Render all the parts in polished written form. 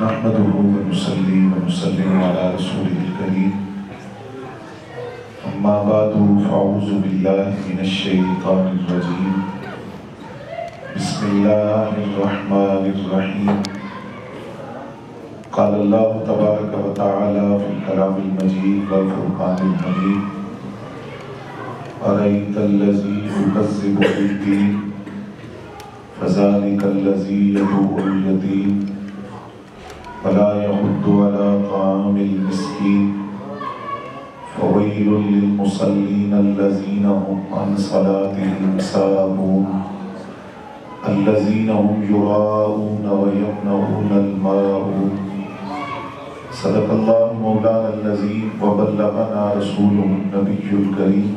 نحمده ونصلي ونسلم على رسوله الكريم أما بعد فأعوذ بالله من الشيطان الرجيم بسم الله الرحمن الرحيم قال الله تبارك وتعالى في الكلام المجيد والفرقان الحميد أرأيت الذي يكذب بالدين فذلك الذي يدعو اليتيم ولا يحض على طعام المسكين فويل للمصلين الذين هم عن صلاتهم ساهون الذين هم يراءون ويمنعون الماعون صدق الله مولانا العظيم وبلغنا رسوله النبي الكريم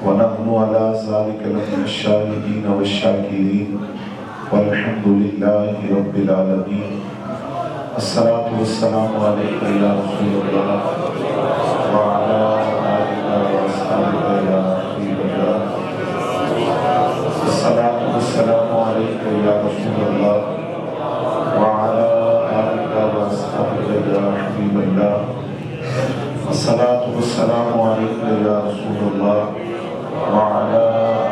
ونحن على ذلك لمن الشاهدين والشاكرين والحمد لله رب العالمين الصلاة والسلام عليك يا رسول الله وعلى آلك وأصحابك يا حبيب الله الصلاة والسلام عليك يا رسول الله وعلى آلك وأصحابك يا حبيب الله الصلاة والسلام عليك يا رسول الله وعلى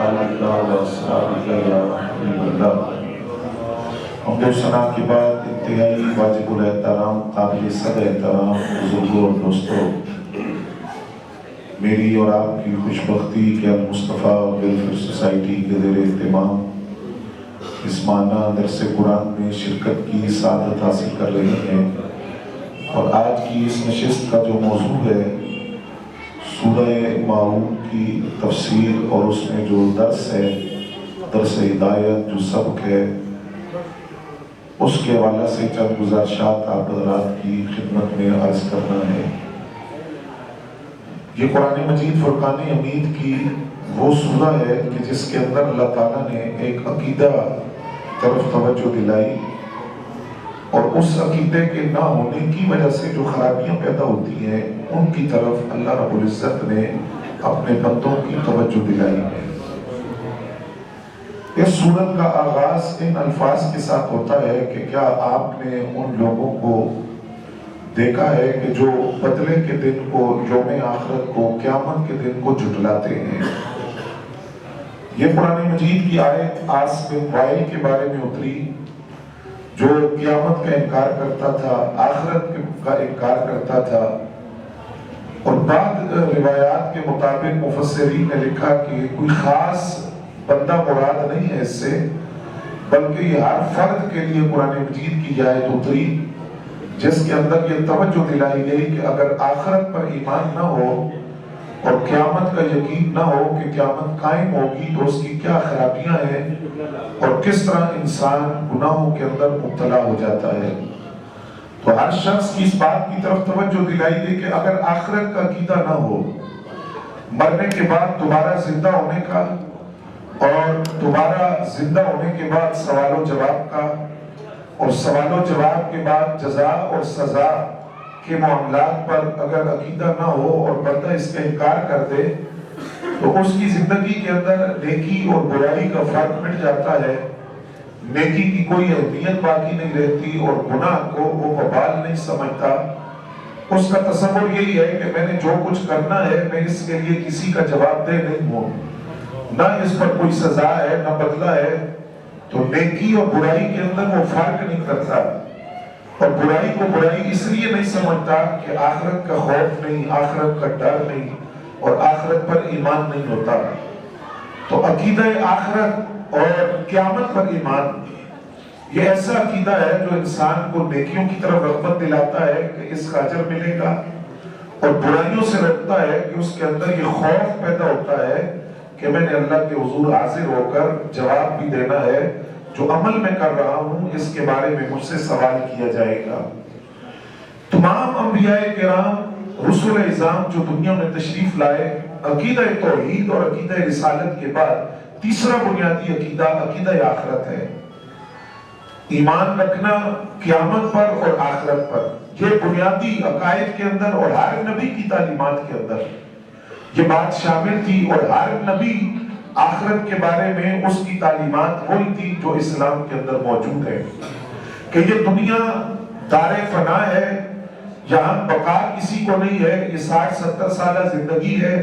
آلك وأصحابك يا حبيب الله حمد و ثنا کے بعد انتہائی واجب الاحترام قابل صد احترام بزرگوں اور دوستوں، میری اور آپ کی خوش بختی کہ المصطفیٰ ویلفیئر سوسائٹی کے زیر اہتمام اس ماہانہ درس قرآن میں شرکت کی سعادت حاصل کر رہی ہیں، اور آج کی اس نشست کا جو موضوع ہے سورہ ماعون کی تفسیر اور اس میں جو درس ہے، درس ہدایت جو سبق ہے، اس کے حوالے سے چند گزارشات آپ حضرات کی خدمت میں عرض کرنا ہے۔ یہ قرآن مجید فرقان حمید کی وہ سورہ ہے کہ جس کے اندر اللہ تعالیٰ نے ایک عقیدہ طرف توجہ دلائی، اور اس عقیدے کے نہ ہونے کی وجہ سے جو خرابیاں پیدا ہوتی ہیں ان کی طرف اللہ رب العزت نے اپنے بندوں کی توجہ دلائی ہے۔ اس سورت کا آغاز ان الفاظ کے ساتھ ہوتا ہے کہ کیا آپ نے ان لوگوں کو دیکھا ہے کہ جو بدلے کے دن کو، یوم آخرت کو، قیامت کے دن کو جھٹلاتے ہیں۔ یہ قرآن مجید کی آیت عاص بن وائل کے بارے میں اتری، جو قیامت کا انکار کرتا تھا، آخرت کا انکار کرتا تھا، اور بعض روایات کے مطابق مفسرین نے لکھا کہ کوئی خاص بندہ مراد نہیں ہے اس سے، بلکہ یہ ہر فرد کے لیے قرآن مجید کی آیت اتری جس کے اندر یہ توجہ دلائی گئی کہ اگر آخرت پر ایمان نہ ہو اور قیامت کا یقین نہ ہو کہ قیامت قائم ہوگی تو اس کی کیا خرابیاں ہیں اور کس طرح انسان گناہوں کے اندر مبتلا ہو جاتا ہے، تو ہر شخص کی اس بات کی طرف توجہ دلائی گئی کہ اگر آخرت کا عقیدہ نہ ہو، مرنے کے بعد دوبارہ زندہ ہونے کا، اور دوبارہ زندہ ہونے کے بعد سوال و جواب کا، اور سوال و جواب کے بعد جزا اور سزا کے معاملات پر اگر عقیدہ نہ ہو اور بندہ اس کا انکار کر دے تو اس کی زندگی کے اندر نیکی اور برائی کا فرق مٹ جاتا ہے، نیکی کی کوئی اہمیت باقی نہیں رہتی اور گناہ کو وہ وبال نہیں سمجھتا۔ اس کا تصور یہی ہے کہ میں نے جو کچھ کرنا ہے میں اس کے لیے کسی کا جواب دہ نہیں ہوں، نہ اس پر کوئی سزا ہے نہ بدلہ ہے، تو نیکی اور برائی کے اندر وہ فرق نہیں کرتا، اور برائی کو برائی اس لیے نہیں سمجھتا کہ آخرت کا خوف نہیں، آخرت کا ڈر نہیں، اور آخرت پر ایمان نہیں ہوتا۔ تو عقیدہ آخرت اور قیامت پر ایمان یہ ایسا عقیدہ ہے جو انسان کو نیکیوں کی طرف رغبت دلاتا ہے کہ اس کا اجر ملے گا، اور برائیوں سے روکتا ہے کہ اس کے اندر یہ خوف پیدا ہوتا ہے کہ میں نے اللہ کے حضور حاضر ہو کر جواب بھی دینا ہے، جو عمل میں کر رہا ہوں اس کے بارے میں مجھ سے سوال کیا جائے گا۔ تمام انبیاء کرام، رسول اعظام جو دنیا میں تشریف لائے، عقیدہ توحید اور عقیدہ رسالت کے بعد تیسرا بنیادی عقیدہ عقیدہ آخرت ہے۔ ایمان رکھنا قیامت پر اور آخرت پر، یہ بنیادی عقائد کے اندر اور ہر نبی کی تعلیمات کے اندر یہ بات شامل تھی، اور ہر نبی آخرت کے بارے میں اس کی تعلیمات وہی تھی جو اسلام کے اندر موجود ہے۔ کہ یہ دنیا دار فنا ہے، یہاں بقا کسی کو نہیں ہے، یہ 60-70 سالہ زندگی ہے،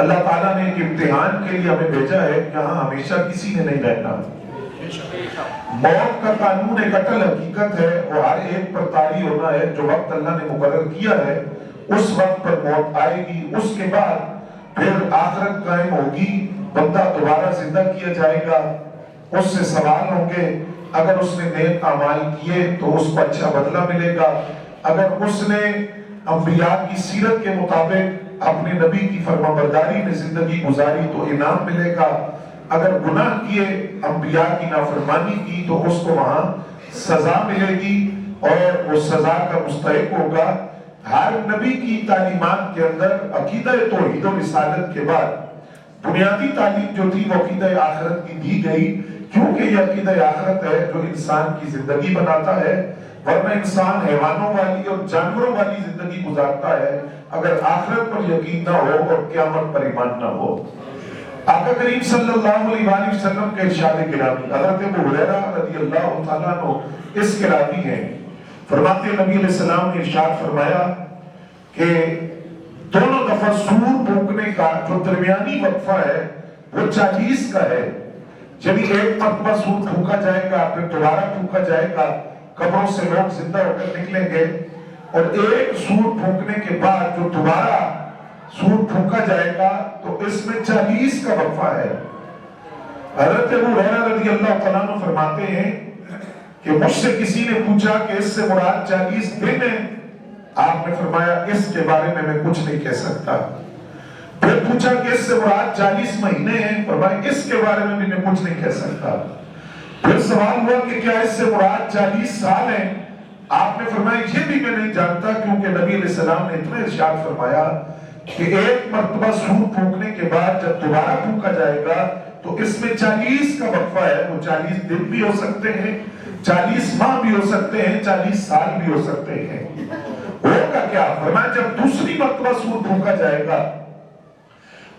اللہ تعالیٰ نے ایک امتحان کے لیے ہمیں بھیجا ہے، یہاں ہمیشہ کسی نے نہیں رہنا۔ موت کا قانون ایک اٹل حقیقت ہے، وہ ہر ایک پر طاری ہونا ہے، جو وقت اللہ نے مقرر کیا ہے اس وقت پر موت آئے گی، اس کے بعد پھر آخرت قائم ہوگی، بندہ دوبارہ زندہ کیا جائے گا، اس سے سوال ہوں گے، اگر اس نے نیک اعمال کیے تو اس کو اچھا بدلہ ملے گا، اگر اس نے انبیاء کی سیرت کے مطابق اپنے نبی کی فرمانبرداری میں زندگی گزاری تو انعام ملے گا، اگر گناہ کیے انبیاء کی نافرمانی کی تو اس کو وہاں سزا ملے گی اور وہ سزا کا مستحق ہوگا۔ ہر نبی کی تعلیمات کے اندر عقیدہ توحید و رسالت کے بعد بنیادی تعلیم جو تھی وہ عقیدہ آخرت کی دی گئی، کیونکہ یہ عقیدہ آخرت ہے جو انسان کی زندگی بناتا ہے، ورنہ انسان حیوانوں والی اور جانوروں والی زندگی گزارتا ہے اگر آخرت پر یقین نہ ہو اور قیامت پر ایمان نہ ہو۔ آقا کریم صلی اللہ علیہ وآلہ وسلم کے ارشاد گرامی، حضرت ابو ہریرہ رضی اللہ تعالیٰ عنہ اس کے راوی ہیں، فرماتے ہیں نبی علیہ السلام نے ارشاد فرمایا کہ دونوں دفعہ سور پھونکنے کا جو درمیانی وقفہ ہے وہ 40 کا ہے، یعنی ایک مرتبہ سور پھونکا جائے گا، پھر دوبارہ پھونکا جائے گا، قبروں سے لوگ زندہ ہو کر نکلیں گے، اور ایک سور پھونکنے کے بعد جو دوبارہ سور پھونکا جائے گا تو اس میں 40 کا وقفہ ہے۔ حضرت ابو ہریرہ رضی اللہ تعالیٰ عنہ فرماتے ہیں کہ مجھ سے کسی نے پوچھا کہ اس سے مراد 40 دن ہے، آپ نے فرمایا اس کے بارے میں کچھ نہیں کہہ سکتا۔ پھر پوچھا کہ اس سے مراد 40 مہینے ہیں، فرمایا اس کے بارے میں بھی میں کچھ نہیں کہہ سکتا۔ پھر سوال ہوا کہ کیا اس سے مراد 40 سال ہیں، آپ نے فرمایا یہ بھی میں نہیں جانتا، کیونکہ نبی علیہ السلام نے اتنا ارشاد فرمایا کہ ایک مرتبہ سور پھونکنے کے بعد جب دوبارہ پھونکا جائے گا تو اس میں 40 کا وقفہ ہے، وہ 40 دن بھی ہو سکتے ہیں، 40 ماہ بھی ہو سکتے ہیں، 40 سال بھی ہو سکتے ہیں۔ ہوگا کیا؟ فرمایا جب دوسری مرتبہ سور پھونکا جائے گا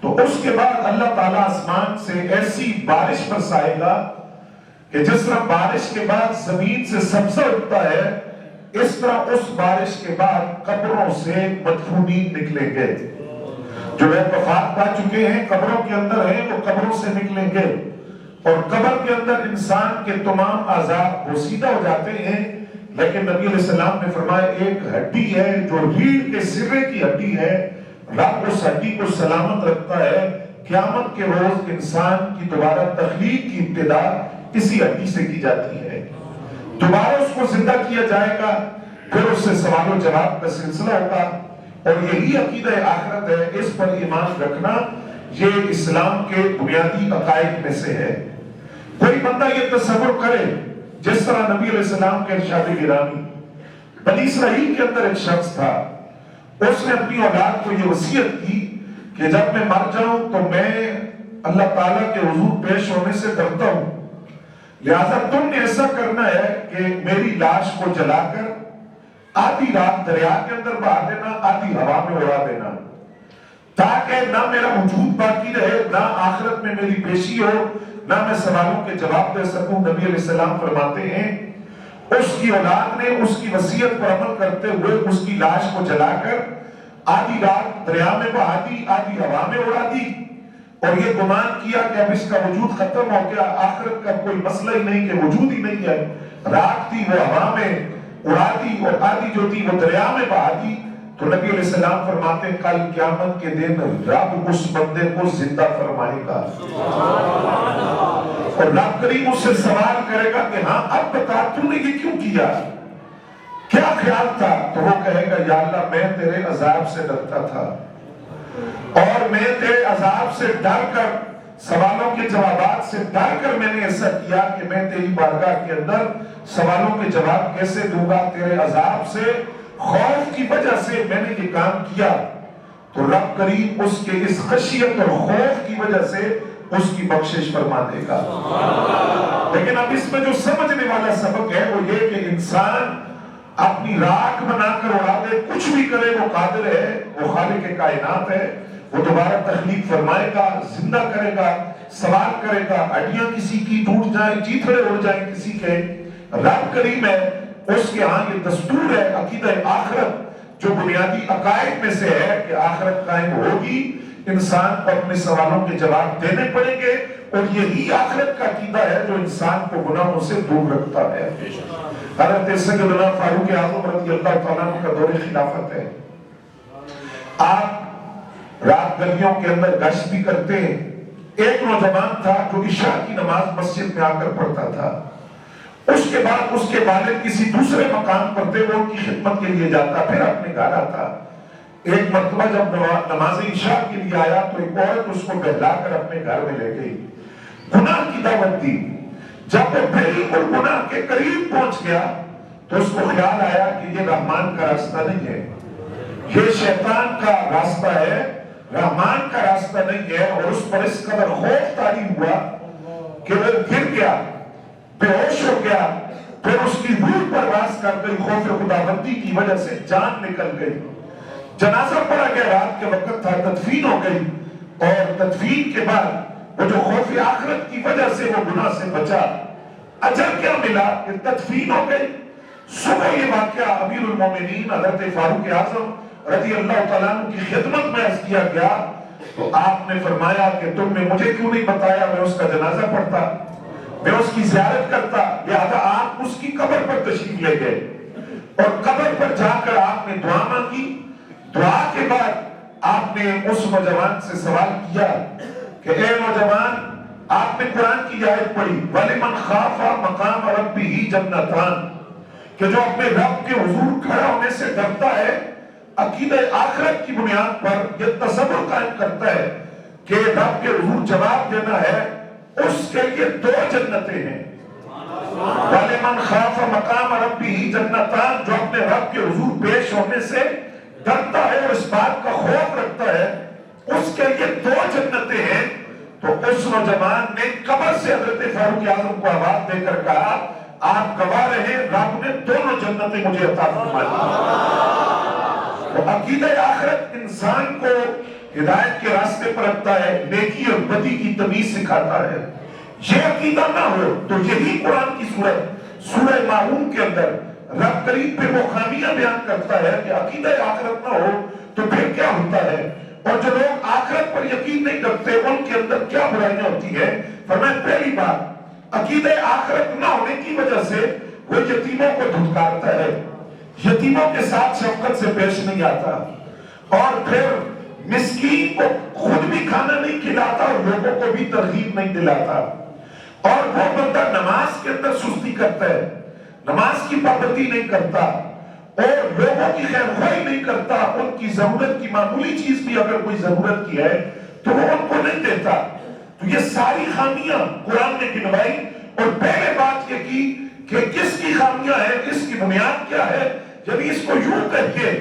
تو اس کے بعد اللہ تعالیٰ آسمان سے ایسی بارش برسائے گا کہ جس طرح بارش کے بعد زمین سے سبزہ اگتا ہے، اس طرح اس بارش کے بعد قبروں سے مدفونین نکلیں گے، جو لوگ وفات پا چکے ہیں قبروں کے اندر ہیں وہ قبروں سے نکلیں گے، اور قبر کے اندر انسان کے تمام اعضاء بوسیدہ ہو جاتے ہیں، لیکن نبی علیہ السلام نے فرمایا ایک ہڈی ہے جو ریڑھ کے سرے کی ہڈی ہے، رب اس ہڈی کو سلامت رکھتا ہے، قیامت کے روز انسان کی دوبارہ تخلیق کی ابتدا اسی ہڈی سے کی جاتی ہے، دوبارہ اس کو زندہ کیا جائے گا، پھر اس سے سوال و جواب کا سلسلہ ہوگا، اور یہی عقیدہ آخرت ہے، اس پر ایمان رکھنا یہ اسلام کے بنیادی عقائد میں سے ہے۔ کوئی بندہ یہ تصور کرے جس طرح نبی علیہ السلام کے ارشاد گرامی، بنی اسرائیل کے اندر ایک شخص تھا، اس نے اپنی اولاد کو یہ وصیت کی کہ جب میں مر جاؤں تو میں اللہ تعالیٰ کے حضور پیش ہونے سے ڈرتا ہوں، لہذا تم نے ایسا کرنا ہے کہ میری لاش کو جلا کر آدھی رات دریا کے اندر بہا دینا، آدھی ہوا میں اڑا دینا، تاکہ نہ میرا وجود باقی رہے، نہ آخرت میں میری پیشی ہو، نہ میں سوالوں کے جواب دے سکوں۔ نبی علیہ السلام فرماتے ہیں اس کی اولاد نے اس کی وصیت پر عمل کرتے ہوئے اس کی لاش کو جلا کر آدھی رات دریا میں بہا دی، آدھی ہوا میں اڑا دی، اور یہ گمان کیا کہ اب اس کا وجود ختم ہو گیا، آخرت کا کوئی مسئلہ ہی نہیں، کہ وجود ہی نہیں ہے، رات تھی وہ ہوا میں اڑا دی اور آدھی جو تھی وہ دریا میں بہا دی۔ تو نبی علیہ السلام فرماتے ہیں کل قیامت کے دن رب اس بندے کو زندہ فرمائے گا، اور رب کریم اس سے سوال کرے گا کہ ہاں اب بتا تو نے یہ کیوں کیا، کیا خیال تھا؟ تو وہ کہے گا یا اللہ میں تیرے عذاب سے ڈرتا تھا، اور میں تیرے عذاب سے ڈر کر، سوالوں کے جوابات سے ڈر کر میں نے ایسا کیا کہ میں تیری بارگاہ کے اندر سوالوں کے جواب کیسے دوں گا، تیرے عذاب سے خوف کی وجہ سے میں نے یہ کام کیا۔ تو رب کریم اس کے اس خشیت اور خوف کی وجہ سے اس کی بخشش فرما دے گا۔ لیکن اب اس میں جو سمجھنے والا سبق ہے وہ یہ کہ انسان اپنی راکھ بنا کر اڑا دے، کچھ بھی کرے، وہ قادر ہے، وہ خالق کائنات ہے، وہ دوبارہ تخلیق فرمائے گا، زندہ کرے گا، سوال کرے گا، ہڈیاں کسی کی ٹوٹ جائیں، چیتھڑے اڑ جائیں کسی کے، رب کریم ہے، اس کے ہاں یہ دستور ہے، عقیدہ آخرت جو بنیادی عقائد میں سے ہے کہ آخرت قائم ہوگی، انسان کو اپنے سوالوں کے جواب دینے پڑیں گے، اور یہی آخرت کا عقیدہ ہے جو انسان کو گناہوں سے دور رکھتا ہے۔ حضرت سیدنا فاروق اعظم رضی اللہ تعالیٰ عنہ کا دور خلافت ہے، آپ رات گلیوں کے اندر گشت بھی کرتے ہیں۔ ایک نوجوان تھا جو عشاء کی نماز مسجد میں آ کر پڑھتا تھا، اس کے بعد اس کے والد کسی دوسرے مقام پر تھے، وہ ان کی خدمت کے لیے جاتا، پھر اپنے گھر آتا۔ ایک مرتبہ جب نماز عشاء کے لیے آیا تو ایک عورت اس کو بہلا کر اپنے گھر میں لے گئی، گناہ کی دعوت دی۔ جب وہ بالکل گناہ کے قریب پہنچ گیا تو اس کو خیال آیا کہ یہ رحمان کا راستہ نہیں ہے، یہ شیطان کا راستہ ہے، رحمان کا راستہ نہیں ہے، اور اس پر اس قدر خوف طاری ہوا کہ وہ گر گیا، بے ہوش ہو گیا، پھر اس کی روح پرواز کر گئی، خوف خداوندی کی وجہ سے جان نکل گئی۔ جنازہ پڑھا گیا، رات کے وقت تھا، تدفین ہو گئی، اور تدفین کے بعد وہ جو خوف آخرت کی وجہ سے وہ گناہ سے بچا، اجر کیا ملا کہ تدفین ہو گئی۔ صبح یہ واقعہ امیر المومنین حضرت فاروق اعظم رضی اللہ تعالیٰ عنہ کی خدمت میں عرض کیا گیا تو آپ نے فرمایا کہ تم نے مجھے کیوں نہیں بتایا، میں اس کا جنازہ پڑھتا، میں اس کی زیارت کرتا۔ لہذا آپ اس کی قبر پر تشریف لے گئے، اور قبر پر جا کر آپ نے دعا مانگی۔ دعا کے بعد آپ نے اس نوجوان سے سوال کیا کہ اے نوجوان، آپ نے قرآن کی آیت پڑھی وَلِمَنْ خَافَ مَقَامَ رَبِّهِ جَنَّتَانِ، کہ جو اپنے رب کے حضور کھڑا ہونے سے ڈرتا ہے، عقیدہ آخرت کی بنیاد پر یہ تصور قائم کرتا ہے کہ رب کے حضور جواب دینا ہے، اس کے لیے دو جنتیں ہیں۔ وَلِمَنْ خَافَ مَقَامَ رَبِّهِ جَنَّتَانِ، جو اپنے رب کے حضور پیش ہونے سے ڈرتا ہے اور اس بات کا خوف رکھتا ہے، اس کے لیے دو جنتیں ہیں۔ تو اس نوجوان نے قبر سے حضرت فاروق اعظم کو آواز دے کر کہا آپ گواہ رہے، رب نے دونوں جنتیں مجھے عطا فرمائی۔ تو عقیدہ آخرت انسان کو ہدایت کے راستے پر رکھتا ہے، نیکی اور بدی کی تمیز سکھاتا ہے۔ یہ عقیدہ نہ ہو تو یہی قرآن کی سورت سورہ ماعون کے اندر رب کریم پہ وہ خامیاں بیان کرتا ہے کہ عقیدہ آخرت نہ ہو تو پھر کیا ہوتا ہے، اور جو لوگ آخرت پر یقین نہیں کرتے ان کے اندر کیا برائیاں ہوتی ہیں۔ فرمایا پہلی بات، عقیدہ آخرت نہ ہونے کی وجہ سے وہ یتیموں کو دھتکارتا ہے، یتیموں کے ساتھ شفقت سے پیش نہیں آتا، اور پھر مسکین کو خود بھی کھانا نہیں کھلاتا اور لوگوں کو بھی ترغیب نہیں دلاتا، اور وہ بندہ نماز کے اندر سستی کرتا ہے، نماز کی پابندی نہیں کرتا، اور لوگوں کی خیر خواہی نہیں کرتا، ان کی ضرورت کی معمولی چیز بھی اگر کوئی ضرورت کی ہے تو وہ ان کو نہیں دیتا۔ تو یہ ساری خامیاں قرآن نے گنوائی، اور پہلے بات یہ کی کہ کس کی خامیاں ہیں، اس کی بنیاد کیا ہے، یعنی اس کو یوں کہتے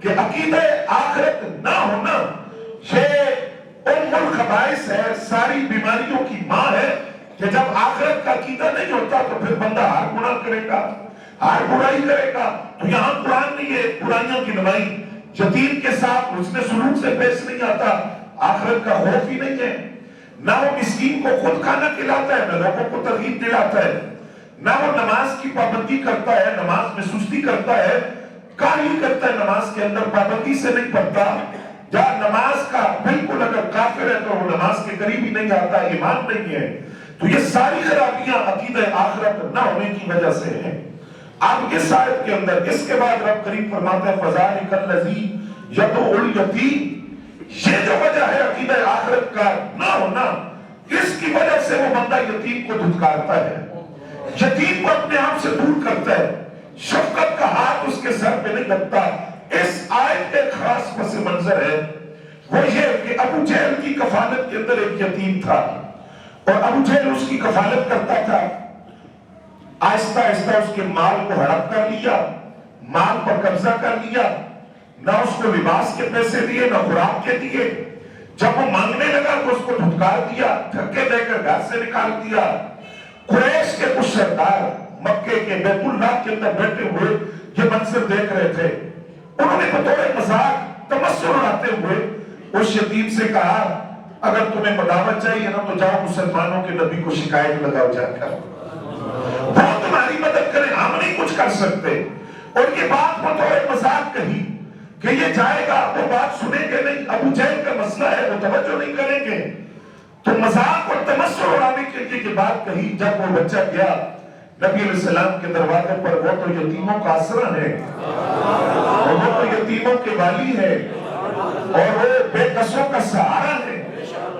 کہ عقیدہ آخرت نہ ہونا یہ ام الخبائث ہے، ساری بیماریوں کی ماں ہے، کہ جب آخرت کا عقیدہ نہیں ہوتا تو پھر بندہ ہر گناہ کرے گا، ہر برائی کرے گا۔ تو یہاں قرآن نے یہ برائیاں گنوائی، یتیم کے ساتھ حسن سلوک سے پیش نہیں آتا، آخرت کا خوف ہی نہیں ہے، نہ وہ مسکین کو خود کھانا کھلاتا ہے، نہ لوگوں کو ترغیب دلاتا ہے، نہ وہ نماز کی پابندی کرتا ہے، نماز میں سستی کرتا ہے، کاہلی کرتا ہے، نماز کے اندر پابندی سے نہیں پڑھتا، یا نماز کا بالکل اگر کافر ہے تو وہ نماز کے قریب ہی نہیں آتا، ایمان نہیں ہے۔ تو یہ ساری خرابیاں عقیدہ آخرت نہ ہونے کی وجہ سے ہیں۔ اب اس آیت کے اندر اس کے بعد رب کریم فرماتا ہے فَذَلِكَ الَّذِي يَدْعُو الْيَتِيمَ، یہ جو وجہ ہے عقیدہ آخرت کا نہ ہونا، اس کی وجہ سے وہ بندہ یتیم کو دھتکارتا ہے، یتیم کو اپنے آپ سے دور کرتا ہے، شفقت کا ہاتھ اس کے سر پہ نہیں لگتا۔ اس آیت کے خاص پس منظر ہے وہ یہ کہ ابو جہل کی کفالت کے اندر ایک یتیم تھا، اور ابو جہل اس کی کفالت کرتا تھا، آہستہ آہستہ اس کے مال کو ہڑپ کر لیا، مال پر قبضہ کر لیا، نہ اس کو لباس کے پیسے دیے نہ خوراک کے دیے، جب وہ مانگنے لگا تو اس کو دھتکار دیا، دھکے دے کر گھر سے نکال دیا۔ قریش کے کچھ سردار مکے کے بیت اللہ کے اندر بیٹھے ہوئے یہ منظر دیکھ رہے تھے، انہوں نے بطور مذاق تمسخر اڑاتے ہوئے اس یتیم سے کہا اگر تمہیں مداوت چاہیے نا تو جاؤ مسلمانوں کے نبی کو شکایت لگاؤ جا کر، وہ تمہاری مدد کرے کچھ کر سکتے. اور یہ بات بطور مذاق کہی کہ یہ جائے گا، وہ بات سنیں گے نہیں. ابو جہل کا مسئلہ ہے، وہ توجہ نہیں کریں گے. تو مذاق اور تمسخر اڑانے کے لیے یہ بات کہی. جب وہ بچہ گیا نبی علیہ السلام کے دروازے پر، وہ تو یتیموں کا آسرا ہے، وہ تو یتیموں کے والی ہے، اور وہ بے کسوں کا سہارا ہے.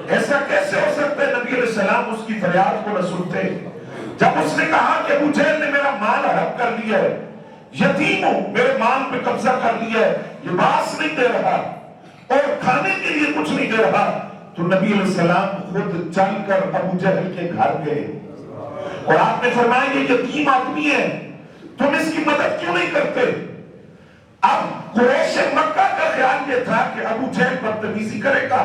ایسا کیسے ہو سکتا ہے نبی علیہ السلام اس کی فریاد کو نہ سنتے؟ جب اس نے کہا کہ ابو جہل نے میرا مال ہڑپ کر لیا ہے، یتیم ہوں، میرے مال پہ قبضہ کر لیا ہے، لباس نہیں دے رہا اور کھانے کے لیے کچھ نہیں دے رہا، تو نبی علیہ السلام خود چل کر ابو جہل کے گھر گئے اور آپ نے فرمایا یہ یتیم آدمی ہے، تم اس کی مدد کیوں نہیں کرتے؟ اب قریش مکہ کا خیال یہ تھا کہ ابو جہل بدتمیزی کرے گا،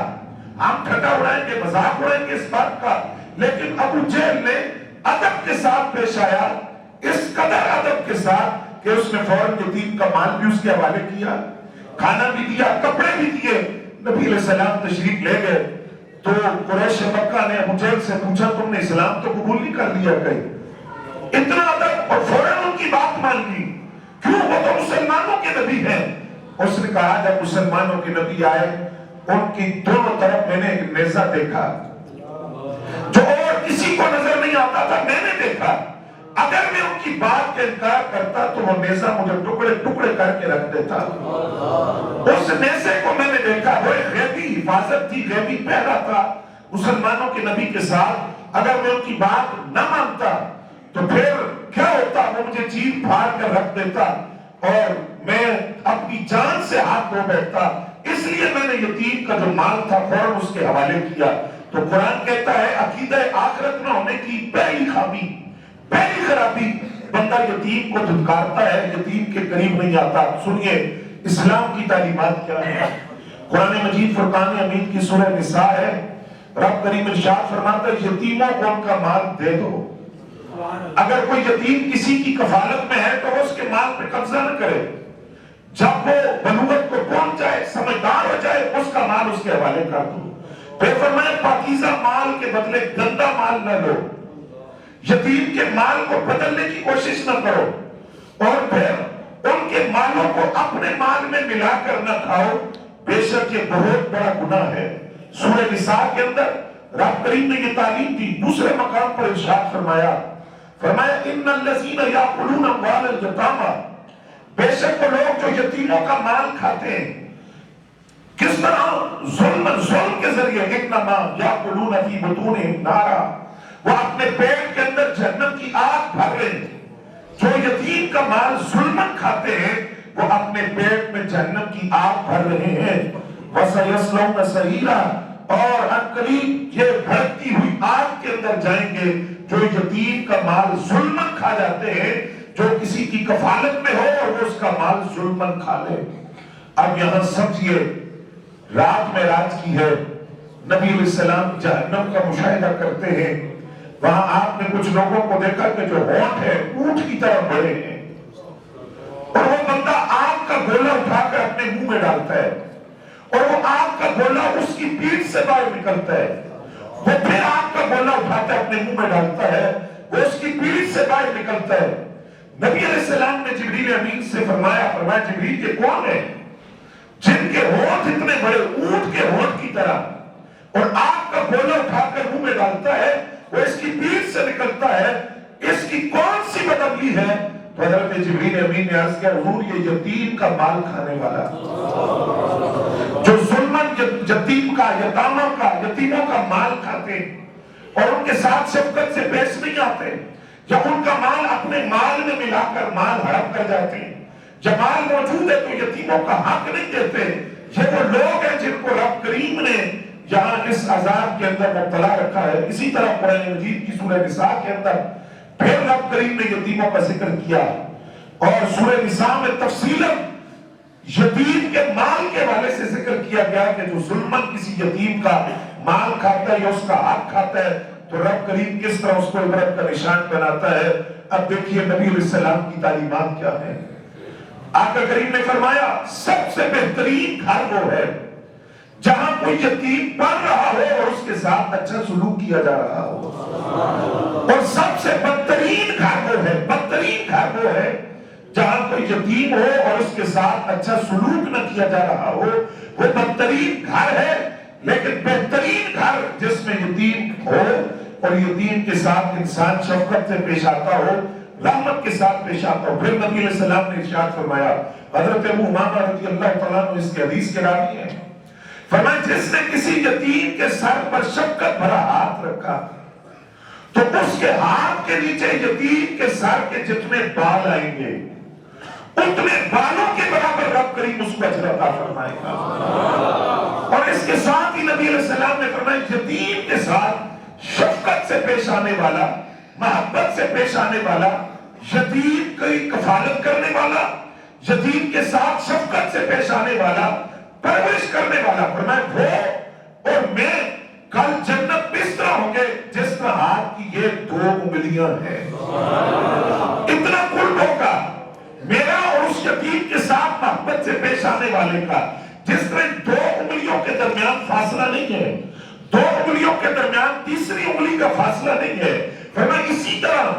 ہم ٹھٹا اڑائیں گے، مذاق اڑائیں گے اس بات کا. لیکن ابو جہل نے ادب کے ساتھ پیش آیا، اس قدر ادب کے ساتھ کہ اس نے فوراً یتیم کا مال بھی اس کے حوالے کیا، کھانا بھی دیا، کپڑے بھی دیے. نبی علیہ السلام تشریف لے گئے تو قریش مکہ نے ابو جہل سے پوچھا تم نے اسلام تو قبول نہیں کر لیا کہیں؟ اتنا ادب، اور فوراً ان کی بات مان لی. کیوں؟ وہ تو مسلمانوں کے نبی ہیں. اس نے کہا جب مسلمانوں کے نبی آئے ان کی دونوں طرف میں نے ایک نیزہ دیکھا جو اور کسی کو نظر نہیں آتا تھا، میں نے دیکھا. اگر میں ان کی بات کا انکار کرتا تو وہ نیزہ مجھے ٹکڑے ٹکڑے کر کے رکھ دیتا. اس نیزے کو میں نے دیکھا، وہ ایک غیبی حفاظت تھی، غیبی پہرا تھا مسلمانوں کے نبی کے ساتھ. اگر میں ان کی بات نہ مانتا تو پھر کیا ہوتا؟ وہ مجھے چیر پھاڑ کر رکھ دیتا اور میں اپنی جان سے ہاتھ دھو بیٹھتا. اس لیے میں نے یتیم کا جو مال تھا فوراً اس کے حوالے کیا. تو قرآن کہتا ہے عقیدہ آخرت نہ ہونے کی پہلی خامی، پہلی خرابی، بندہ یتیم کو دھتکارتا ہے، یتیم کے قریب نہیں آتا. سنیے اسلام کی تعلیمات کیا ہے. قرآن مجید فرقان حمید کی سورہ نساء ہے. رب کریم ارشاد فرماتا ہے یتیموں کو ان کا مال دے دو. اگر کوئی یتیم کسی کی کفالت میں ہے تو اس کے مال پہ قبضہ نہ کرے. جب وہ بلوغت کو پہنچ جائے، سمجھدار ہو جائے، اس کا مال اس کے حوالے کر دو. پھر فرمایا پاکیزہ مال کے بدلے گندا مال نہ لو، یتیم کے مال کو بدلنے کی کوشش نہ کرو، اور پھر ان کے مالوں کو اپنے مال میں ملا کر نہ کھاؤ، بے شک یہ بہت بڑا گناہ ہے. سورہ نساء کے اندر رب کریم نے یہ تعلیم دی. دوسرے مقام پر ارشاد فرمایا ان الذین یاکلون اموال الیتامی، بے شک وہ لوگ جو یتیموں کا مال کھاتے ہیں کس طرح؟ ظلم کے ذریعے. انما یاکلون فی بطونہم نارا، وہ اپنے پیٹ کے اندر جہنم کی آگ بھر رہے ہیں. جو یتیم کا مال ظلمن کھاتے ہیں وہ اپنے پیٹ میں جہنم کی آگ بھر رہے ہیں. وَسَيَصْلَوْنَ سَعِيرًا، اور عنقریب یہ بھڑکتی ہوئی آگ کے اندر جائیں گے. جو یتیم کا مال ظلمن کھا جاتے ہیں، جو کسی کی کفالت میں ہو اور وہ اس کا مال ظلمن کھا لے. اب یہاں سمجھیے رات میں رات کی ہے، نبی علیہ السلام جہنم کا مشاہدہ کرتے ہیں. وہاں آپ نے کچھ لوگوں کو دیکھا کہ جو ہونٹ ہے اونٹ کی طرح بڑے ہیں، اور وہ بندہ آگ کا گولا اٹھا کر اپنے منہ میں ڈالتا ہے، اور وہ آگ کا گولا اس کی پیٹھ سے باہر نکلتا ہے. وہ پھر آگ کا گولا اٹھاتا ہے اپنے منہ میں ڈالتا ہے، وہ اس کی پیٹھ سے باہر نکلتا ہے. نبی علیہ السلام نے جبریل امین سے فرمایا جبریل یہ کون ہے جن کے ہونٹ اتنے بڑے اونٹ کے ہونٹ کی طرح اور آگ کا گولا اٹھا کر منہ میں ڈالتا ہے، وہ اس کی پیٹھ سے نکلتا ہے، اس کی کون سی بدعملی ہے؟ تو حضرت جبریل امین نے عرض کیا حضور یہ یتیم کا مال کھانے والا، جو ظلمن یتیم کا، یتاموں کا، یتیموں کا مال کھاتے اور ان کے ساتھ شفقت سے پیش نہیں آتے، جب ان کا مال اپنے مال میں ملا کر مال ہڑپ کر جاتے ہیں. جب مال موجود ہے تو یتیموں کا حق نہیں دیتے. یہ وہ لوگ ہیں جن کو رب کریم نے یہاں اس عذاب کے اندر مبتلا رکھا ہے. اسی طرح قرآن مجید کی سورہ نساء کے اندر پھر رب کریم نے یتیموں کا ذکر کیا، اور سورہ نساء میں تفصیلاً یتیم کے مال کے حوالے سے ذکر کیا گیا کہ جو ظلمن کسی یتیم کا مال کھاتا ہے یا اس کا حق کھاتا ہے تو رب کریم کس طرح اس کو عبرت کا نشان بناتا ہے. اب دیکھیے نبی علیہ السلام کی تعلیمات کیا ہیں. آقا کریم نے فرمایا سب سے بہترین گھر وہ ہے جہاں کوئی یتیم پڑھ رہا ہو اور اس کے ساتھ اچھا سلوک کیا جا رہا ہو، اور سب سے بدترین گھر وہ ہے جہاں کوئی یتیم ہو اور اس کے ساتھ اچھا سلوک نہ کیا جا رہا ہو، وہ بدترین گھر ہے۔ لیکن بہترین گھر جس میں یتیم ہو اور یتیم کے ساتھ انسان شفقت سے پیش آتا ہو، رحمت کے ساتھ پیش آتا ہو۔ پھر نبی علیہ السلام نے ارشاد فرمایا، حضرت ابو امامہ رضی اللہ تعالیٰ عنہ اس کے حدیث کے راوی ہیں، فرمایا جس نے کسی یتیم کے سر پر شفقت بھرا ہاتھ رکھا تو اس کے ہاتھ کے نیچے یتیم کے سر کے جتنے بال آئیں گے اتنے بالوں کے برابر رب کریم اس کو اجر عطا فرمائے گا۔ اور اس کے ساتھ ہی نبی علیہ السلام نے فرمایا یتیم کے ساتھ شفقت سے پیش آنے والا، محبت سے پیش آنے والا، یتیم کی کفالت کرنے والا، یتیم کے ساتھ شفقت سے پیش آنے والا، پرورش کرنے والا، فرمایا وہ اور میں کل جنت میں اس طرح ہوں گے جس طرح ہاتھ کی یہ 2 انگلیاں ہیں۔ اتنا قرب ہوگا میرا اور اس یتیم کے ساتھ محبت سے پیش آنے والے کا، جس طرح 2 انگلیوں کے درمیان فاصلہ نہیں ہے، 2 انگلیوں کے درمیان تیسری انگلی کا فاصلہ نہیں ہے۔ فرمایا اسی طرح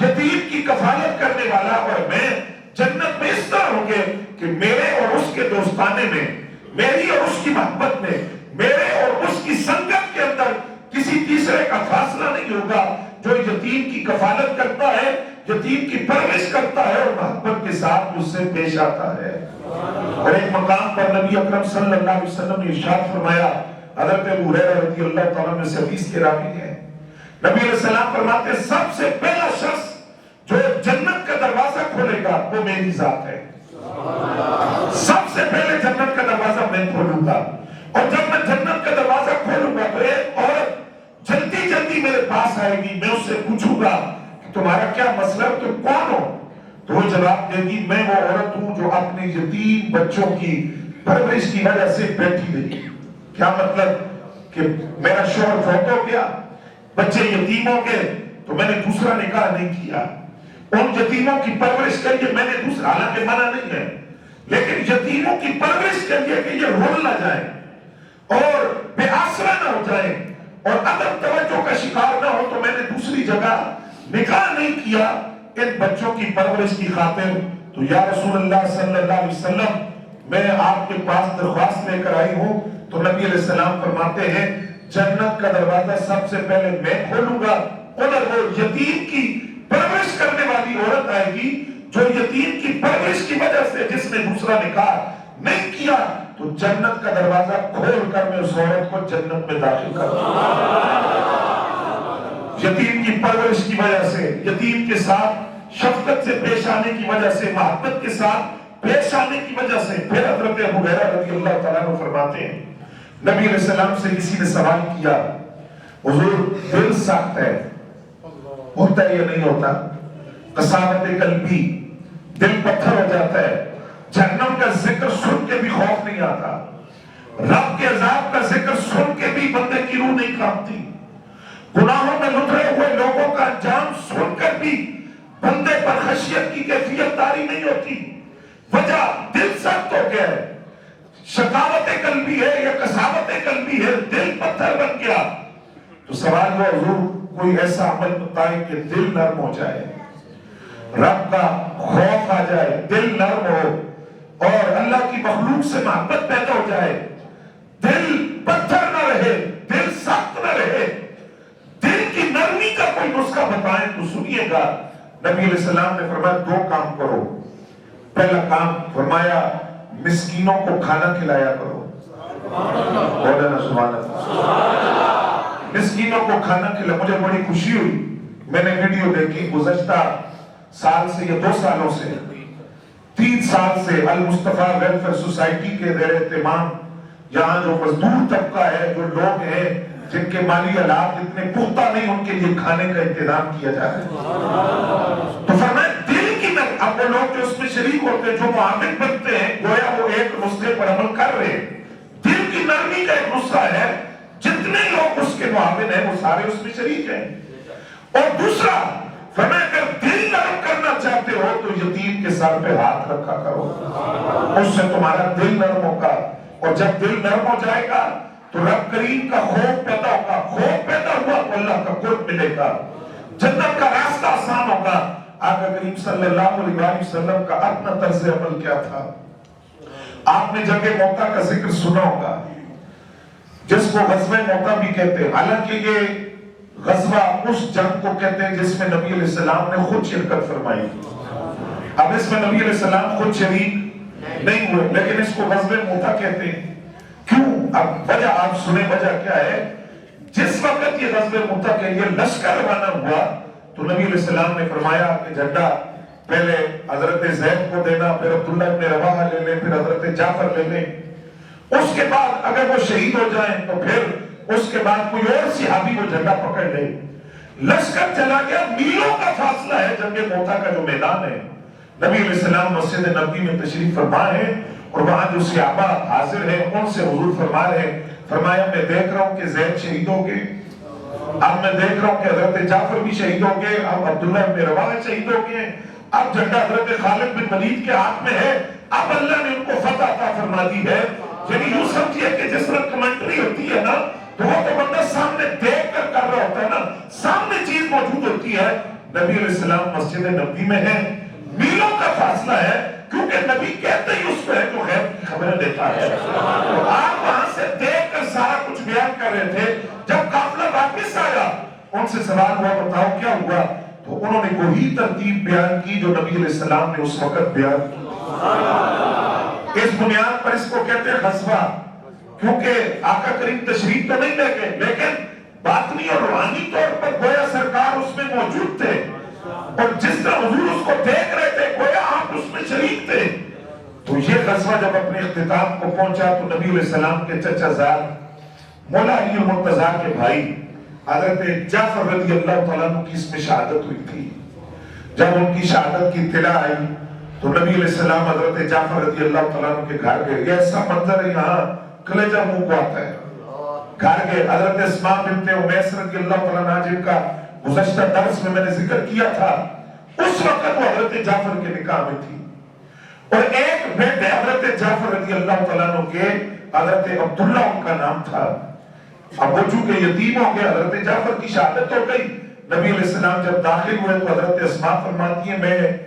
یتیم کی کفالت کرنے والا اور میں جنت میں اس طرح ہوں گے کہ میرے اور اس کے دوستانے میں، میری اور اس کی محبت میں، میرے اور اس کی سنگت کے اندر کسی تیسرے کا فاصلہ نہیں ہوگا۔ جو یتیم کی کفالت کرتا ہے، یتیم کی پرورش کرتا ہے اور محبت کے ساتھ اس سے پیش آتا ہے۔ اور ایک مقام پر نبی اکرم صلی اللہ علیہ وسلم نے ارشاد فرمایا، حضرت ابو ہریرہ رضی اللہ تعالیٰ عنہ سے حدیث کے راوی ہیں، نبی علیہ السلام فرماتے ہیں سب سے پہلا شخص جو جنت کا دروازہ کھولے گا وہ میری ذات ہے۔ سب سے پہلے جنت کا دروازہ میں کھولوں گا، اور جب میں جنت کا دروازہ کھولوں گا تو ایک عورت جلدی جلدی میرے پاس آئے گی، میں اس سے پوچھوں گا کہ تمہارا کیا مسئلہ ہے، تم کون ہو؟ تو وہ جواب دے گی میں وہ عورت ہوں جو اپنے یتیم بچوں کی پرورش کی وجہ سے بیٹھی رہی۔ کیا مطلب کہ میرا شوہر فوت ہو گیا، بچے یتیم ہو گئے تو میں نے دوسرا نکاح نہیں کیا، ان یتیموں کی پرورش کے لیے میں نے دوسرا، حالانکہ منع نہیں ہے، لیکن یتیموں کی پرورش کے لیے کہ یہ رول نہ جائیں اور بے آسرا نہ ہو جائیں اور عدم توجہ کا شکار نہ ہو، تو میں نے دوسری جگہ نکاح نہیں کیا ان بچوں کی پرورش کی خاطر۔ تو یا رسول اللہ صلی اللہ علیہ وسلم میں آپ کے پاس درخواست لے کر آئی ہوں، تو نبی علیہ السلام فرماتے ہیں جنت کا دروازہ سب سے پہلے میں کھولوں گا، ادھر وہ یتیم کی پرورش کرنے والی عورت آئے گی جو یتیم کی پرورش کی وجہ سے جس نے دوسرا نکاح نہیں کیا، تو جنت کا دروازہ کھول کر میں اس عورت کو جنت میں داخل کروں۔ یتیم کی پرورش کی وجہ سے، یتیم کے ساتھ شفقت سے پیش آنے کی وجہ سے، محبت کے ساتھ پیش آنے کی وجہ سے۔ پھر حضرت ابو ہریرہ رضی اللہ تعالیٰ عنہ فرماتے ہیں نبی علیہ السلام سے کسی نے سوال کیا، حضور دل سخت ہے، ہوتا ہے یا نہیں ہوتا؟ قساوت قلبی، دل پتھر ہو جاتا ہے، جہنم کا ذکر سن کے بھی خوف نہیں آتا، رب کے عذاب کا ذکر سن کے بھی بندے کی روح نہیں کانپتی، گناہوں میں لٹرے ہوئے لوگوں کا انجام سن کر بھی بندے پر خشیت کی کیفیت طاری نہیں ہوتی۔ وجہ دل سخت ہو گیا ہے، شقاوت قلبی ہے یا قساوت قلبی ہے، دل پتھر بن گیا۔ تو سوال ہوا حضور کوئی ایسا عمل بتائیں کہ دل نرم ہو جائے، رب کا خوف آ جائے، دل نرم ہو اور اللہ کی مخلوق سے محبت پیدا ہو جائے، دل پتھر نہ رہے، دل سخت نہ رہے، دل کی نرمی کا کوئی نسخہ بتائیں تو سنیے گا۔ نبی علیہ السلام نے فرمایا 2 کام کرو۔ پہلا کام فرمایا مسکینوں کو کھانا کھلایا کرو، بولے نا سبحان اللہ، مسکینوں کو کھانا کھلایا۔ مجھے بڑی خوشی ہوئی، میں نے ویڈیو دیکھی گزشتہ سال سے یا 2 سالوں سے 3 سال سے المصطفیٰ ویلفیئر سوسائٹی کے زیر اہتمام یہاں جو مزدور طبقہ ہے، جو لوگ ہیں جن کے مالی حالات اتنے پختہ نہیں، ان کے لیے کھانے کا انتظام کیا جا رہا ہے۔ تو فرمایا دل کی نرمی، اب وہ لوگ جو اس میں شریک ہوتے ہیں، جو معاون بنتے ہیں، گویا وہ ایک نسخے پر عمل کر رہے ہیں۔ دل کی نرمی کا ایک نسخہ ہے، جتنے لوگ اس کے معاون ہیں وہ سارے اس میں شریک ہیں۔ اور دوسرا فرمایا اگر دل نرم کرنا چاہتے ہو تو یتیم کے سر پہ ہاتھ رکھا کرو، اس سے تمہارا دل نرم ہوگا، اور جب دل نرم ہو جائے گا تو رب کریم کا خوف پیدا ہوگا، خوف پیدا ہوا تو اللہ کا قرب ملے گا، جنت کا راستہ آسان ہوگا، آقا کریم صلی اللہ علیہ وسلم کا اپنا طرز عمل کیا تھا. آپ نے جنگ موتا کا ذکر سنا ہوگا جس کو غزوہ موتا بھی کہتے ہیں. حالانکہ یہ غزوہ اس جنگ کو کہتے ہیں جس میں نبی علیہ السلام نے خود شرکت فرمائی. اب اس میں نبی علیہ السلام خود شریک نہیں ہوئے لیکن اس کو غزوہ موتا کہتے ہیں. کیوں؟ اب وجہ آپ سنیں وجہ کیا ہے. جس وقت یہ غزوہ موتا کے لیے لشکر روانہ ہوا تو نبی علیہ السلام نے فرمایا کہ جھنڈا پہلے حضرت زید کو دینا، پھر عبداللہ ابن رواحہ لے لیں، پھر حضرت جعفر لے لیں. اس کے بعد اگر وہ شہید ہو جائیں تو پھر اس کے بعد کوئی اور صحابی وہ جھنڈا پکڑ لے. لشکر چلا گیا. میلوں کا فاصلہ ہے جنگ موتا کا جو میدان ہے. نبی علیہ السلام مسجد نبوی میں تشریف فرما ہے اور وہاں جو صحابہ حاضر ہیں ان سے حضور فرما رہے ہیں. فرمایا میں دیکھ رہا ہوں کہ زید شہید ہو گئے، اب میں دیکھ رہا ہوں کہ حضرت جعفر بھی شہید ہو گئے، اب عبداللہ ابن رواحہ شہید ہو گئے، اب جھنڈا حضرت خالد بن ولید کے ہاتھ میں ہے، اب اللہ نے ان کو فتح عطا فرما دی ہے. یعنی یوں سمجھیے کہ جس طرح کمنٹری ہوتی ہے نا تو وہ تو بندہ سامنے دیکھ کر کر رہا ہوتا ہے نا، سامنے چیز موجود ہوتی ہے. نبی علیہ السلام مسجد نبوی میں ہے، میلوں کا فاصلہ ہے کیونکہ نبی کہتے ہی اس کو ہے جو غیب کی خبریں دیتا ہے. آپ وہاں سے دیکھ کر سارا کچھ بیان کر رہے تھے. جب قافلہ واپس آیا ان سے سوال ہوا بتاؤ کیا ہوا، تو انہوں نے وہی ترتیب بیان کی جو نبی علیہ السلام نے اس وقت بیان کی. اس بنیاد پر اس کو کہتے ہیں غزوہ، کیونکہ آقا کریم تشریف تو نہیں لے گئے لیکن باطنی اور روحانی طور پر گویا سرکار اس میں موجود تھے اور جس طرح حضور اس کو دیکھ رہے تھے گویا آپ اس میں شریک تھے. تو یہ غزوہ جب اپنے اختتام کو پہنچا تو نبی علیہ السلام کے چچا زاد مولا علی المرتضیٰ کے بھائی حضرت جعفر رضی اللہ تعالیٰ عنہ کی اس میں شہادت ہوئی تھی. جب ان کی شہادت کی اطلاع آئی تو نبی علیہ السلام حضرت جعفر رضی اللہ تعالیٰ عنہ کے گھر گئے. یہ ایسا منظر ہے یہاں کلیجہ منہ کو آتا ہے. گھر گئے. حضرت اسماء بنت امیس رضی اللہ تعالیٰ عنہ جن کا گزشتہ درس میں نے ذکر کیا تھا اس وقت وہ حضرت جعفر کے نکاح میں تھی اور ایک بیٹے حضرت جعفر رضی اللہ تعالیٰ عنہ کے حضرت عبداللہ ان کا نام تھا. اب وہ چونکہ یتیم ہو گئے، حضرت جعفر کی شہادت ہو گئی. نبی علیہ السلام جب داخل ہوئے تو حضرت اسماء فرماتی ہیں میں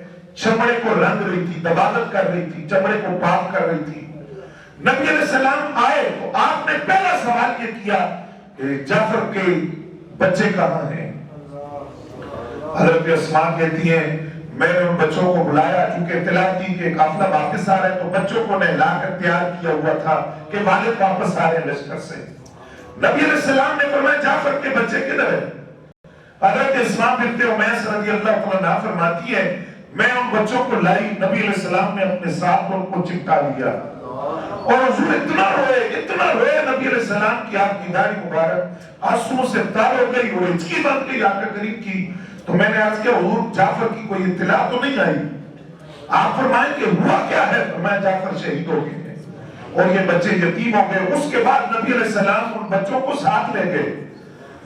چمڑے کو رنگ رہی تھی، دباغت کر رہی تھی، چمڑے کو پاک کر رہی تھی. نبی علیہ السلام آئے تو آپ نے پہلا سوال یہ کیا کہ جعفر کے بچے کہاں ہیں. حضرت اسماء کہتی ہیں میں نے ان بچوں کو بلایا چونکہ اطلاع تھی کہ قافلہ واپس آ رہا ہے تو بچوں کو نہلا کر تیار کیا ہوا تھا کہ والد واپس آ رہے ہیں لشکر سے. نبی علیہ السلام نے فرمایا جعفر کے بچے کدھر ہیں. حضرت اسماء بنت امیس رضی اللہ تعالیٰ عنہ فرماتی ہے میں ان بچوں کو لائی. نبی علیہ السلام نے اپنے ساتھ ان کو چپٹا لیا اور حضور اتنا روئے نبی علیہ السلام کی آپ کی داڑھی مبارک آنسوؤں سے تار ہو گئی اور ہچکی بن گئی آقا کریم کی. تو میں نے عرض کیا حضور جعفر کی کوئی اطلاع تو نہیں آئی. آپ فرمائیں کہ ہوا کیا ہے. فرمایا جعفر شہید ہو گئے ہیں اور یہ بچے یتیم ہو گئے. اس کے بعد نبی علیہ السلام ان بچوں کو ساتھ لے گئے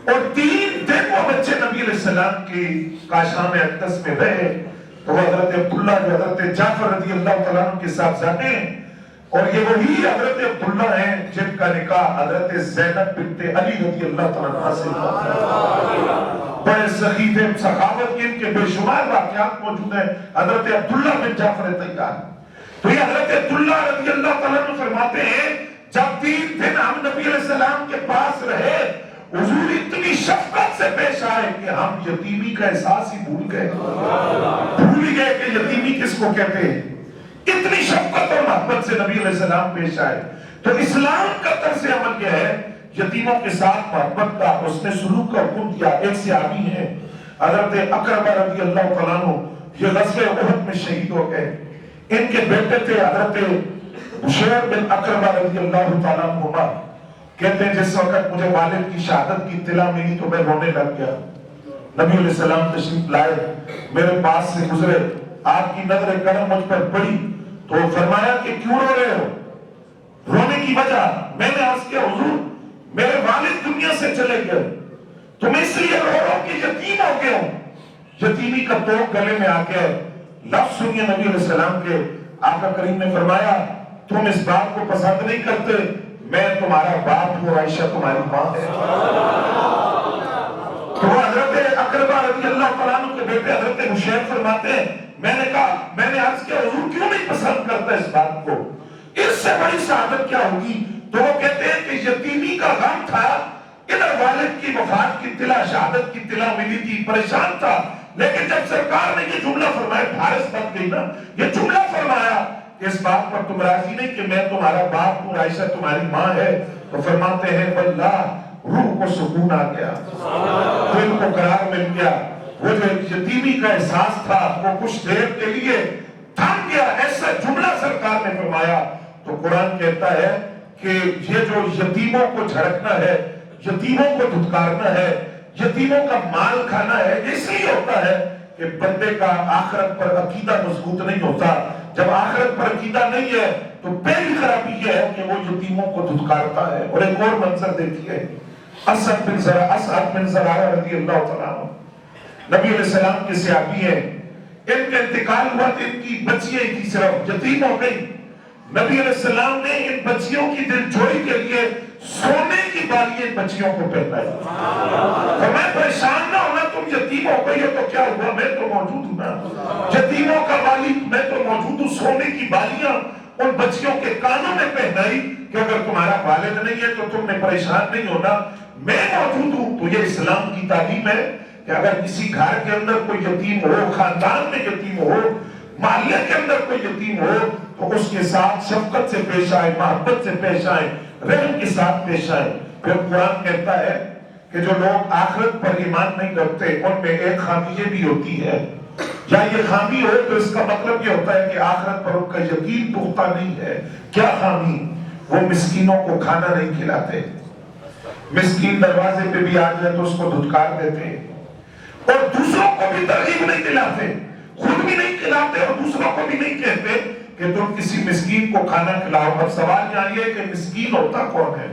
اور 3 دن وہ بچے نبی علیہ السلام کی کاشان اقدس میں رہے. تو حضرت عبداللہ جو حضرت جعفر رضی اللہ تعالیٰ عنہ کے ساتھ جاتے ہیں اور یہ وہی حضرت عبداللہ ہیں جن کا نکاح حضرت زینب بنت علی رضی اللہ تعالیٰ عنہ سے ہوا تھا. بڑے سخی تھے، سخاوت کے ان کے بے شمار واقعات موجود ہیں. حضرت عبداللہ بن جعفر طیار تو یہ حضرت عبداللہ رضی اللہ تعالیٰ عنہ فرماتے ہیں جب 3 دن ہم نبی علیہ السلام کے پاس رہے حضور اتنی شفقت سے پیش آئے کہ ہم یتیمی کا احساس ہی بھول گئے کہ یتیمی کس کو کہتے ہیں. اتنی شفقت اور محبت سے نبی علیہ السلام پیش آئے. تو اسلام کا طرز عمل یہ ہے یتیموں کے ساتھ محبت کا، اس نے سلوک کا حکم دیا. ایک صحابی ہیں حضرت اقربہ رضی اللہ تعالیٰ عنہ یہ غزوہ احد میں شہید ہو گئے. ان کے بیٹے تھے حضرت بشیر بن اقربہ رضی اللہ تعالیٰ عنہ. کہتے ہیں جس وقت مجھے والد کی شہادت کی اطلاع ملی تو میں رونے لگ گیا. نبی علیہ السلام تشریف لائے میرے پاس سے گزرے، آپ کی نظر کرم مجھ پر پڑی تو فرمایا کہ کیوں رو رہے ہو. رونے کی وجہ میں نے عرض کیا حضور میرے والد دنیا سے چلے گئے تو میں اس لیے رو رہا ہوں کہ یتیم ہو گیا ہوں. یتیمی کا توق گلے میں آ کے لفظ سنیے نبی علیہ السلام کے. آقا کریم نے فرمایا تم اس بات کو پسند نہیں کرتے، میں تمہارا باپ ہوں، عائشہ تمہاری ماں ہے. تو وہ حضرت اقربہ رضی اللہ تعالیٰ عنہ کے بیٹے حضرت حشیم فرماتے ہیں میں نے کہا میں نے عرض کیا حضور کیوں نہیں پسند کرتا اس بات کو، اس سے بڑی شہادت کیا ہوگی؟ تو وہ کہتے ہیں کہ یتیمی کا غم تھا، ادھر والد کی وفات کی اطلاع شہادت کی اطلاع ملی تھی، پریشان تھا، لیکن جب سرکار نے یہ جملہ فرمایا بھارس بن گئی نا، یہ جملہ فرمایا کہ اس بات پر تم راضی نہیں کہ میں تمہارا باپ ہوں، عائشہ تمہاری ماں ہے، تو فرماتے ہیں واللہ روح کو سکون آ گیا، دل کو قرار مل گیا، وہ جو یتیمی کا احساس تھا وہ کچھ دیر کے لیے تھم گیا۔ ایسا جملہ سرکار نے فرمایا۔ تو قرآن کہتا ہے کہ یہ جو یتیموں کو جھڑکنا ہے، یتیموں کو دھتکارنا ہے، یتیموں کا مال کھانا ہے، یہ اس لیے ہوتا ہے کہ بندے کا آخرت پر عقیدہ مضبوط نہیں ہوتا۔ جب آخرت پر عقیدہ نہیں ہے تو پہلی خرابی یہ ہے کہ وہ یتیموں کو دھتکارتا ہے۔ اور ایک اور منظر دیکھیے، اسعد بن زرارہ رضی اللہ تعالیٰ عنہ نبی علیہ السلام کے صحابی ہیں، ان کا انتقال ہوا تو ان کی بچیاں کی صرف یتیم ہو گئی۔ نبی علیہ السلام نے ان بچیوں کی دلجوئی کے لیے سونے کی بالی ان بچیوں کو پہنائی۔ فرمایا پریشان نہ ہونا، تم یتیم ہو گئی ہو تو کیا ہوا، میں تو موجود ہوں نا، یتیموں کا بالی میں تو موجود ہوں۔ سونے کی بالیاں ان بچیوں کے کانوں میں پہنائی کہ اگر تمہارا والد نہیں ہے تو تم نے پریشان نہیں ہونا، میں موجود ہوں۔ تو یہ اسلام کی تعلیم ہے کہ اگر کسی گھر کے اندر کوئی یتیم ہو، خاندان میں یتیم ہو، محلے کے اندر کوئی یتیم ہو تو اس کے ساتھ شفقت سے پیش آئے، محبت سے پیش آئے، رحم کے ساتھ پیش آئے۔ پھر قرآن کہتا ہے کہ جو لوگ آخرت پر ایمان نہیں رکھتے ان میں ایک خامی یہ بھی ہوتی ہے، یا یہ خامی ہو تو اس کا مطلب یہ ہوتا ہے کہ آخرت پر ان کا یقین پختہ نہیں ہے۔ کیا خامی؟ وہ مسکینوں کو کھانا نہیں کھلاتے، مسکین دروازے پہ بھی آ جائے تو اس کو دھتکار دیتے، اور دوسروں کو بھی ترغیب نہیں دلاتے، خود بھی نہیں کھلاتے اور دوسروں کو بھی نہیں کہتے کہ تم کسی مسکین کو کھانا کھلاؤ۔ اب سوال یہاں یہ ہے کہ مسکین ہوتا کون ہے؟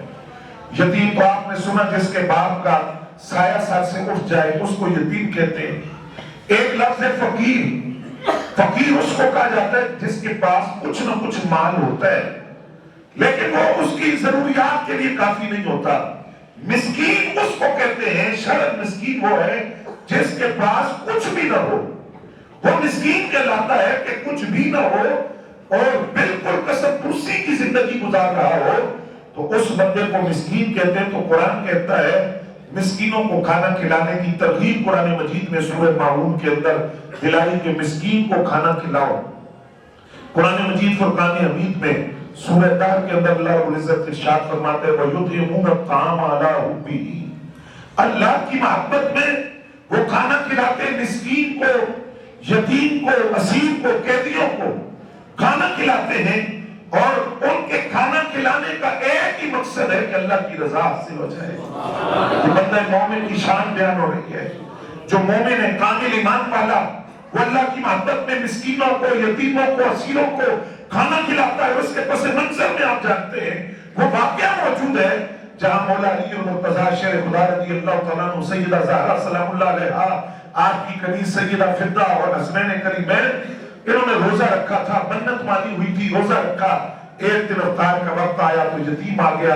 یتیم تو آپ نے سنا جس کے باپ کا سایہ سر سے اٹھ جائے اس کو یتیم کہتے ہیں۔ ایک لفظ ہے فقیر، فقیر اس کو کہا جاتا ہے جس کے پاس کچھ نہ کچھ مال ہوتا ہے لیکن وہ اس کی ضروریات کے لیے کافی نہیں ہوتا۔ مسکین اس کو کہتے ہیں، شرط مسکین وہ ہے جس کے پاس کچھ بھی نہ ہو، وہ مسکین کہلاتا ہے کہ کچھ بھی نہ ہو اور بالکل کسب پرسی کی زندگی گزار رہا ہو تو اس بندے کو مسکین کہتے ہیں۔ تو قرآن کہتا ہے مسکینوں کو کھانا کھلانے کی ترغیب قرآن مجید میں سورہ ماعون کے اندر دلائی کہ مسکین کو کھانا کھلاؤ۔ قرآن مجید فرقان حمید میں سورہ دہر کے اندر اللہ رب العزت ارشاد فرماتے ہیں وَيُطْعِمُونَ الطَّعَامَ عَلَىٰ حُبِّهِ، اللہ کی محبت میں وہ کھانا کھلاتے ہیں، مسکین کو، یتیم کو، اسیر کو، قیدیوں کو کھانا کھلاتے ہیں، اور ان کے کھانا کھلانے کا ایک ہی مقصد ہے کہ اللہ کی رضا حاصل ہو جائے۔ یہ بندہ مومن کی شان بیان ہو رہی ہے، جو مومن ہے کامل ایمان والا وہ اللہ کی محبت میں مسکینوں کو، یتیموں کو، اسیروں کو کھانا کھلاتا ہے۔ اس کے پس منظر میں آپ جانتے ہیں وہ واقعہ موجود ہے جہاں مولا علی المرتضیٰ شیر خدا رضی اللہ تعالیٰ عنہ، سیدہ زہرا سلام اللہ علیہا، آپ کی کنیز سیدہ فدہ اور حسنین کریمین، انہوں نے روزہ رکھا تھا، منت مانی ہوئی تھی، روزہ رکھا۔ ایک دن افطار کا وقت آیا تو یتیم آ گیا،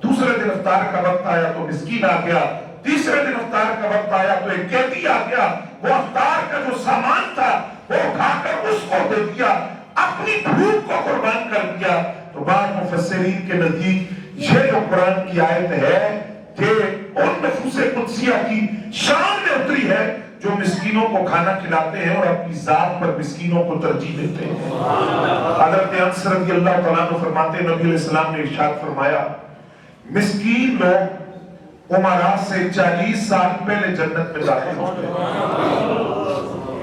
دوسرے دن افطار کا وقت آیا تو مسکین آ گیا، تیسرے دن افطار کا وقت آیا تو ایک قیدی آ گیا۔ وہ افطار کا جو سامان تھا وہ اٹھا کر اس کو دے دیا، اپنی بھوک کو قربان کر دیا۔ تو بعض مفسرین کے نزدیک یہ جو قرآن کی آیت ہے یہ ان نفوس قدسیہ کی شان میں اتری ہے جو مسکینوں کو کھانا کھلاتے ہیں اور اپنی ذات پر مسکینوں کو ترجیح دیتے ہیں۔ حضرت انس رضی اللہ تعالیٰ عنہ فرماتے ہیں نبی علیہ السلام نے ارشاد فرمایا مسکین لوگ عمرہ سے 40 سال پہلے جنت میں داخل ہوتے ہیں۔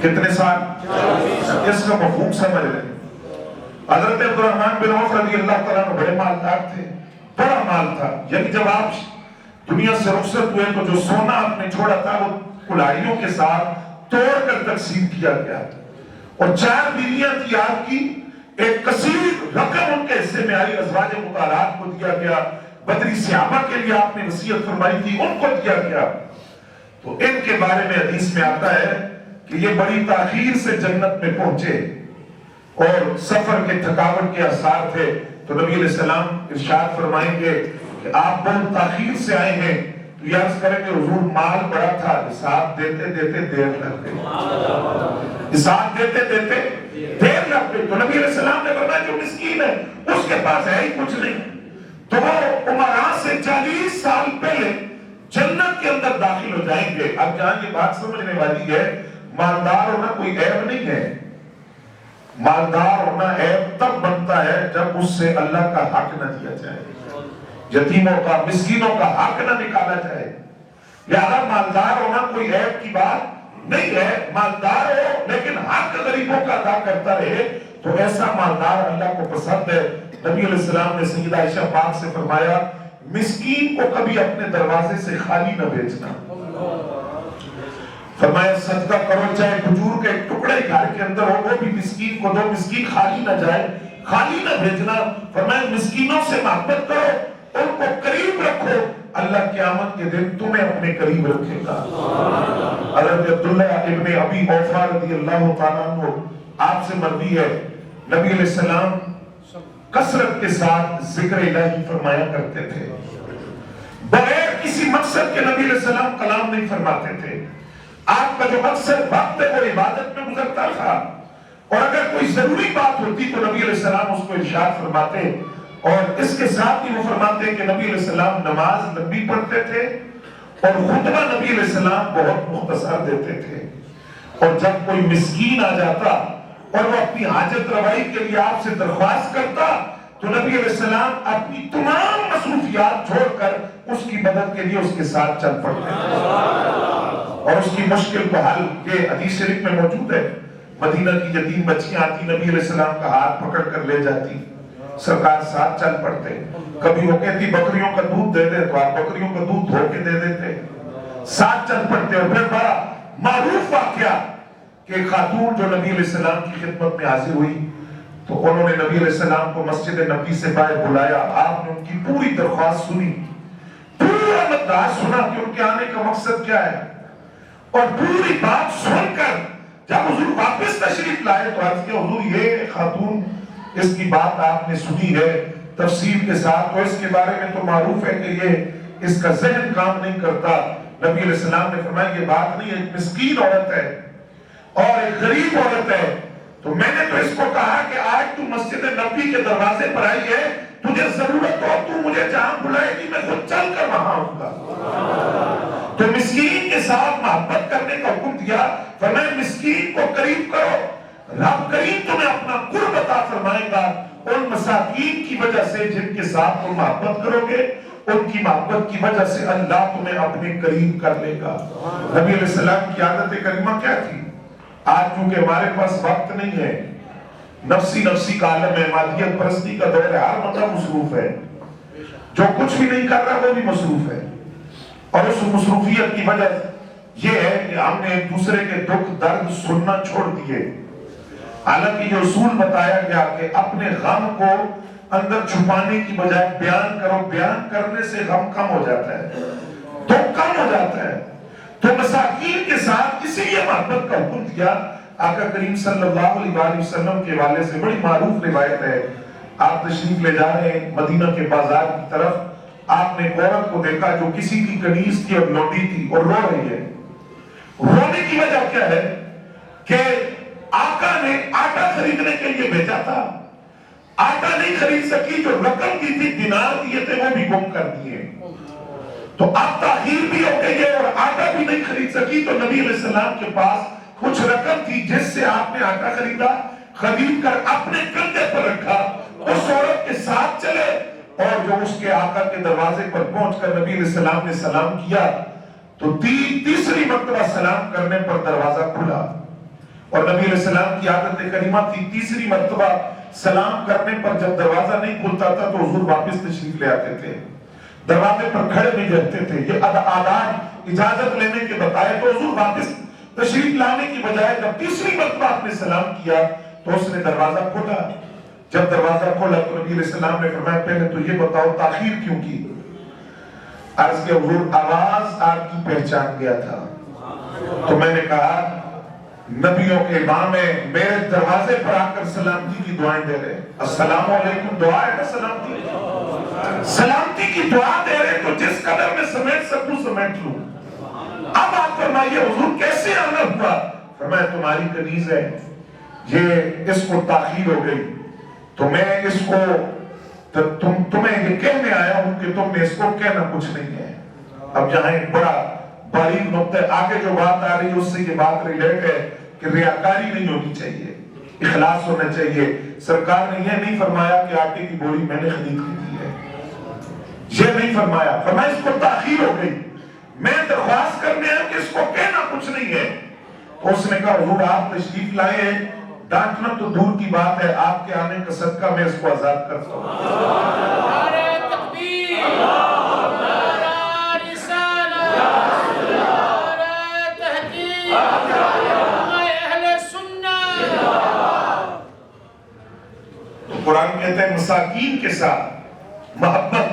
کتنے سال؟ اس کا مفہوم سمجھ رہے ہیں۔ حضرت عبدالرحمن بن عوف رضی اللہ تعالیٰ عنہ بڑے مالدار تھے، بڑا مال تھا، یعنی جب آپ دنیا سے رخصت ہوئے تو جو سونا آپ نے چھوڑا تھا وہ کلاڑیوں کے ساتھ توڑ کر تقسیم کیا گیا، اور 4 بیویاں تھی آپ کی، ایک کثیر رقم ان کے حصے میں آئی، ازواج مطہرات کو دیا گیا، بدری صحابہ کے لیے آپ نے وصیت فرمائی تھی ان کو دیا گیا۔ تو ان کے بارے میں حدیث میں آتا ہے کہ یہ بڑی تاخیر سے جنت میں پہنچے اور سفر کے تھکاوٹ کے آثار تھے، تو نبی علیہ السلام ارشاد فرمائیں گے کہ آپ بہت تاخیر سے آئے ہیں، تو یہ عرض کریں کہ حضور مال بڑا تھا، حساب دیتے دیتے دیر لگ گئی، حساب دیتے دیتے دیر لگ گئی۔ تو نبی علیہ السلام نے فرمایا جو مسکین ہے اس کے پاس ہے ہی کچھ نہیں، تو وہ عمراء سے 40 سال پہلے جنت کے اندر داخل ہو جائیں گے۔ اب جہاں یہ بات سمجھنے والی ہے، مالدار ہونا کوئی عیب نہیں ہے، مالدار ہونا عیب تب بنتا ہے جب اس سے اللہ کا حق نہ دیا جائے، یتیموں کا مسکینوں کا حق نہ نکالا جائے۔ لہذا مالدار ہونا کوئی عیب کی بات نہیں ہے، مالدار ہو لیکن حق غریبوں کا ادا کرتا رہے تو ایسا مالدار اللہ کو پسند ہے۔ نبی علیہ السلام نے سیدہ عائشہ پاک سے فرمایا مسکین کو کبھی اپنے دروازے سے خالی نہ بھیجنا، فرمایا صدقہ کرو چاہے کھجور کے ٹکڑے گھر کے اندر ہو وہ بھی مسکین کو دو، مسکین خالی نہ جائے، خالی نہ بھیجنا۔ فرمایا مسکینوں سے محبت کرو، ان کو قریب رکھو، اللہ قیامت کے دن تمہیں اپنے قریب رکھے گا۔ حضرت عبداللہ ابن ابی اوفا رضی اللہ تعالیٰ عنہ آپ سے مروی ہے نبی علیہ السلام کثرت کے ساتھ ذکر الہی فرمایا کرتے تھے، بغیر کسی مقصد کے نبی علیہ السلام کلام نہیں فرماتے تھے۔ آپ کا جو اکثر وقت ہے وہ عبادت میں گزرتا تھا، اور اگر کوئی ضروری بات ہوتی تو نبی علیہ السلام اس کو ارشاد فرماتے، اور اس کے ساتھ ہی وہ فرماتے کہ نبی علیہ السلام نماز لمبی پڑھتے تھے اور خطبہ نبی علیہ السلام بہت مختصر دیتے تھے، اور جب کوئی مسکین آ جاتا اور وہ اپنی حاجت روائی کے لیے آپ سے درخواست کرتا تو نبی علیہ السلام اپنی تمام مصروفیات چھوڑ کر اس کی مدد کے لیے اس کے ساتھ چل پڑتے تھے، اور اس کی مشکل کو حل یہ حدیث شریف میں موجود ہے۔ مدینہ کی یتیم بچیاں آتی نبی علیہ السلام کا ہاتھ پکڑ کر لے جاتی، سرکار ساتھ چل پڑتے، کبھی وہ کہتی بکریوں کا دودھ دے دے تو آپ بکریوں کا دودھ دھو کے دے دیتے، ساتھ چل پڑتے۔ اور پھر بڑا معروف واقعہ کہ خاتون جو نبی علیہ السلام کی خدمت میں حاضر ہوئی تو انہوں نے نبی علیہ السلام کو مسجد نبی سے باہر بلایا، آپ نے ان کی پوری درخواست سنی، پورا مدعا سنا کہ ان کے آنے کا مقصد کیا ہے، اور پوری بات سن کر جب حضور واپس تشریف لائے تو عرض کیا حضور یہ خاتون اس کی بات آپ نے سنی ہے تفصیل کے ساتھ، تو اس کے بارے میں تو معروف ہے کہ یہ اس کا ذہن کام نہیں کرتا۔ نبی علیہ السلام نے فرمایا یہ بات نہیں ہے، ایک مسکین عورت ہے اور ایک غریب عورت ہے، تو میں نے تو اس کو کہا کہ آج تو مسجد نبی کے دروازے پر آئی ہے، تجھے ضرورت ہو تو مجھے جہاں بلائے گی میں خود چل کر وہاں آؤں گا۔ تو مسکین کے ساتھ محبت کرنے کا حکم دیا، فرمایا مسکین کو قریب کرو، رب کریم تمہیں اپنا قرب عطا فرمائے گا ان مساکین کی وجہ سے جن کے ساتھ تم محبت کرو گے، ان کی محبت کی وجہ سے اللہ تمہیں اپنے قریب کر لے گا۔ نبی علیہ السلام کی عادت کریمہ کیا تھی؟ آج چونکہ ہمارے پاس وقت نہیں ہے، نفسی کا عالم ہے، مادیت پرستی کا دور ہے، ہر بندہ مصروف ہے، جو کچھ بھی نہیں کر رہا وہ بھی مصروف ہے، اور اس مصروفیت کی وجہ یہ ہے کہ ہم نے ایک دوسرے کے دکھ درد سننا چھوڑ دیے۔ حالانکہ یہ اصول بتایا گیا کہ اپنے غم کو اندر چھپانے کی بجائے بیان کرو، بیان کرنے سے غم کم ہو جاتا ہے، دکھ کم ہو جاتا ہے۔ تو مساکین کے ساتھ اسی لیے محبت کا حکم دیا۔ آقا کریم صلی اللہ علیہ وآلہ وسلم کے والے سے بڑی معروف روایت ہے، آپ تشریف لے جا رہے ہیں مدینہ کے بازار کی طرف، آپ نے ایک عورت کو دیکھا جو کسی کی کنیز تھی اور لوٹی تھی اور رو رہی ہے۔ رونے کی وجہ کیا ہے کہ آقا نے آٹا خریدنے کے لیے بھیجا تھا، آٹا نہیں خرید سکی، جو رقم دی تھی دینار دیے تھے وہ بھی گم کر دیے، تو اب تاخیر بھی ہو گئی ہے اور آٹا بھی نہیں خرید سکی، تو نبی علیہ السلام کے پاس کچھ رقم تھی جس سے آپ نے آٹا خریدا، خرید کر اپنے کندھے پر رکھا، اس عورت کے ساتھ چلے، اور جو اس کے آقا کے دروازے پر پہنچ کر نبی علیہ السلام نے سلام کیا تو تیسری مرتبہ سلام کرنے پر دروازہ کھلا، اور نبی علیہ السلام کی عادت کریمہ تھی تیسری مرتبہ سلام کرنے پر جب دروازہ نہیں کھلتا تھا تو حضور واپس تشریف لے آتے تھے، دروازے پر کھڑے نہیں رہتے تھے، یہ آداب اجازت لینے کے بتائے، تو حضور واپس تشریف لانے کی بجائے جب تیسری مرتبہ آپ نے سلام کیا تو اس نے دروازہ کھولا۔ جب دروازہ کھولا تو نبی علیہ السلام نے فرمایا پہلے تو یہ بتاؤ تاخیر کیوں کی؟ عرض کیا حضور آواز آپ کی پہچان گیا تھا، تو میں نے کہا نبیوں کے امام ہے، میرے دروازے پر آ کر سلامتی کی دعائیں دے رہے، السلام علیکم دعا ہے نا سلامتی، سلامتی کی دعا دے رہے تو جس قدر میں سمیٹ سکوں سمیٹ لوں. اب آپ فرمائیے حضور کیسے آنا ہوا؟ فرمایا تمہاری کنیز ہے، یہ اس کو تاخیر ہو گئی تو میں اس کو تمہیں یہ کہنے آیا ہوں کہ تم نے اس کو کہنا کچھ نہیں ہے. اب یہاں ایک بڑا باریک نقطہ آگے جو بات آ رہی ہے اس سے یہ بات ریلیٹ ہے کہ ریاکاری نہیں ہونی چاہیے، اخلاص ہونا چاہیے. سرکار نے یہ نہیں فرمایا کہ آٹے کی بوری میں نے خرید کے دی ہے، یہ نہیں فرمایا. فرمایا اس کو تاخیر ہو گئی، میں درخواست کرنے آیا کہ اس کو کہنا کچھ نہیں ہے. اس نے کہا حضور آپ تشریف لائے ہیں، ڈانٹنا تو دور کی بات ہے، آپ کے آنے کا صدقہ میں اس کو آزاد کرتا ہوں. نعرہ تکبیر، نعرہ رسالہ، نعرہ تحقیق، اہل سنت. تو قرآن کہتا ہے مساکین کے ساتھ محبت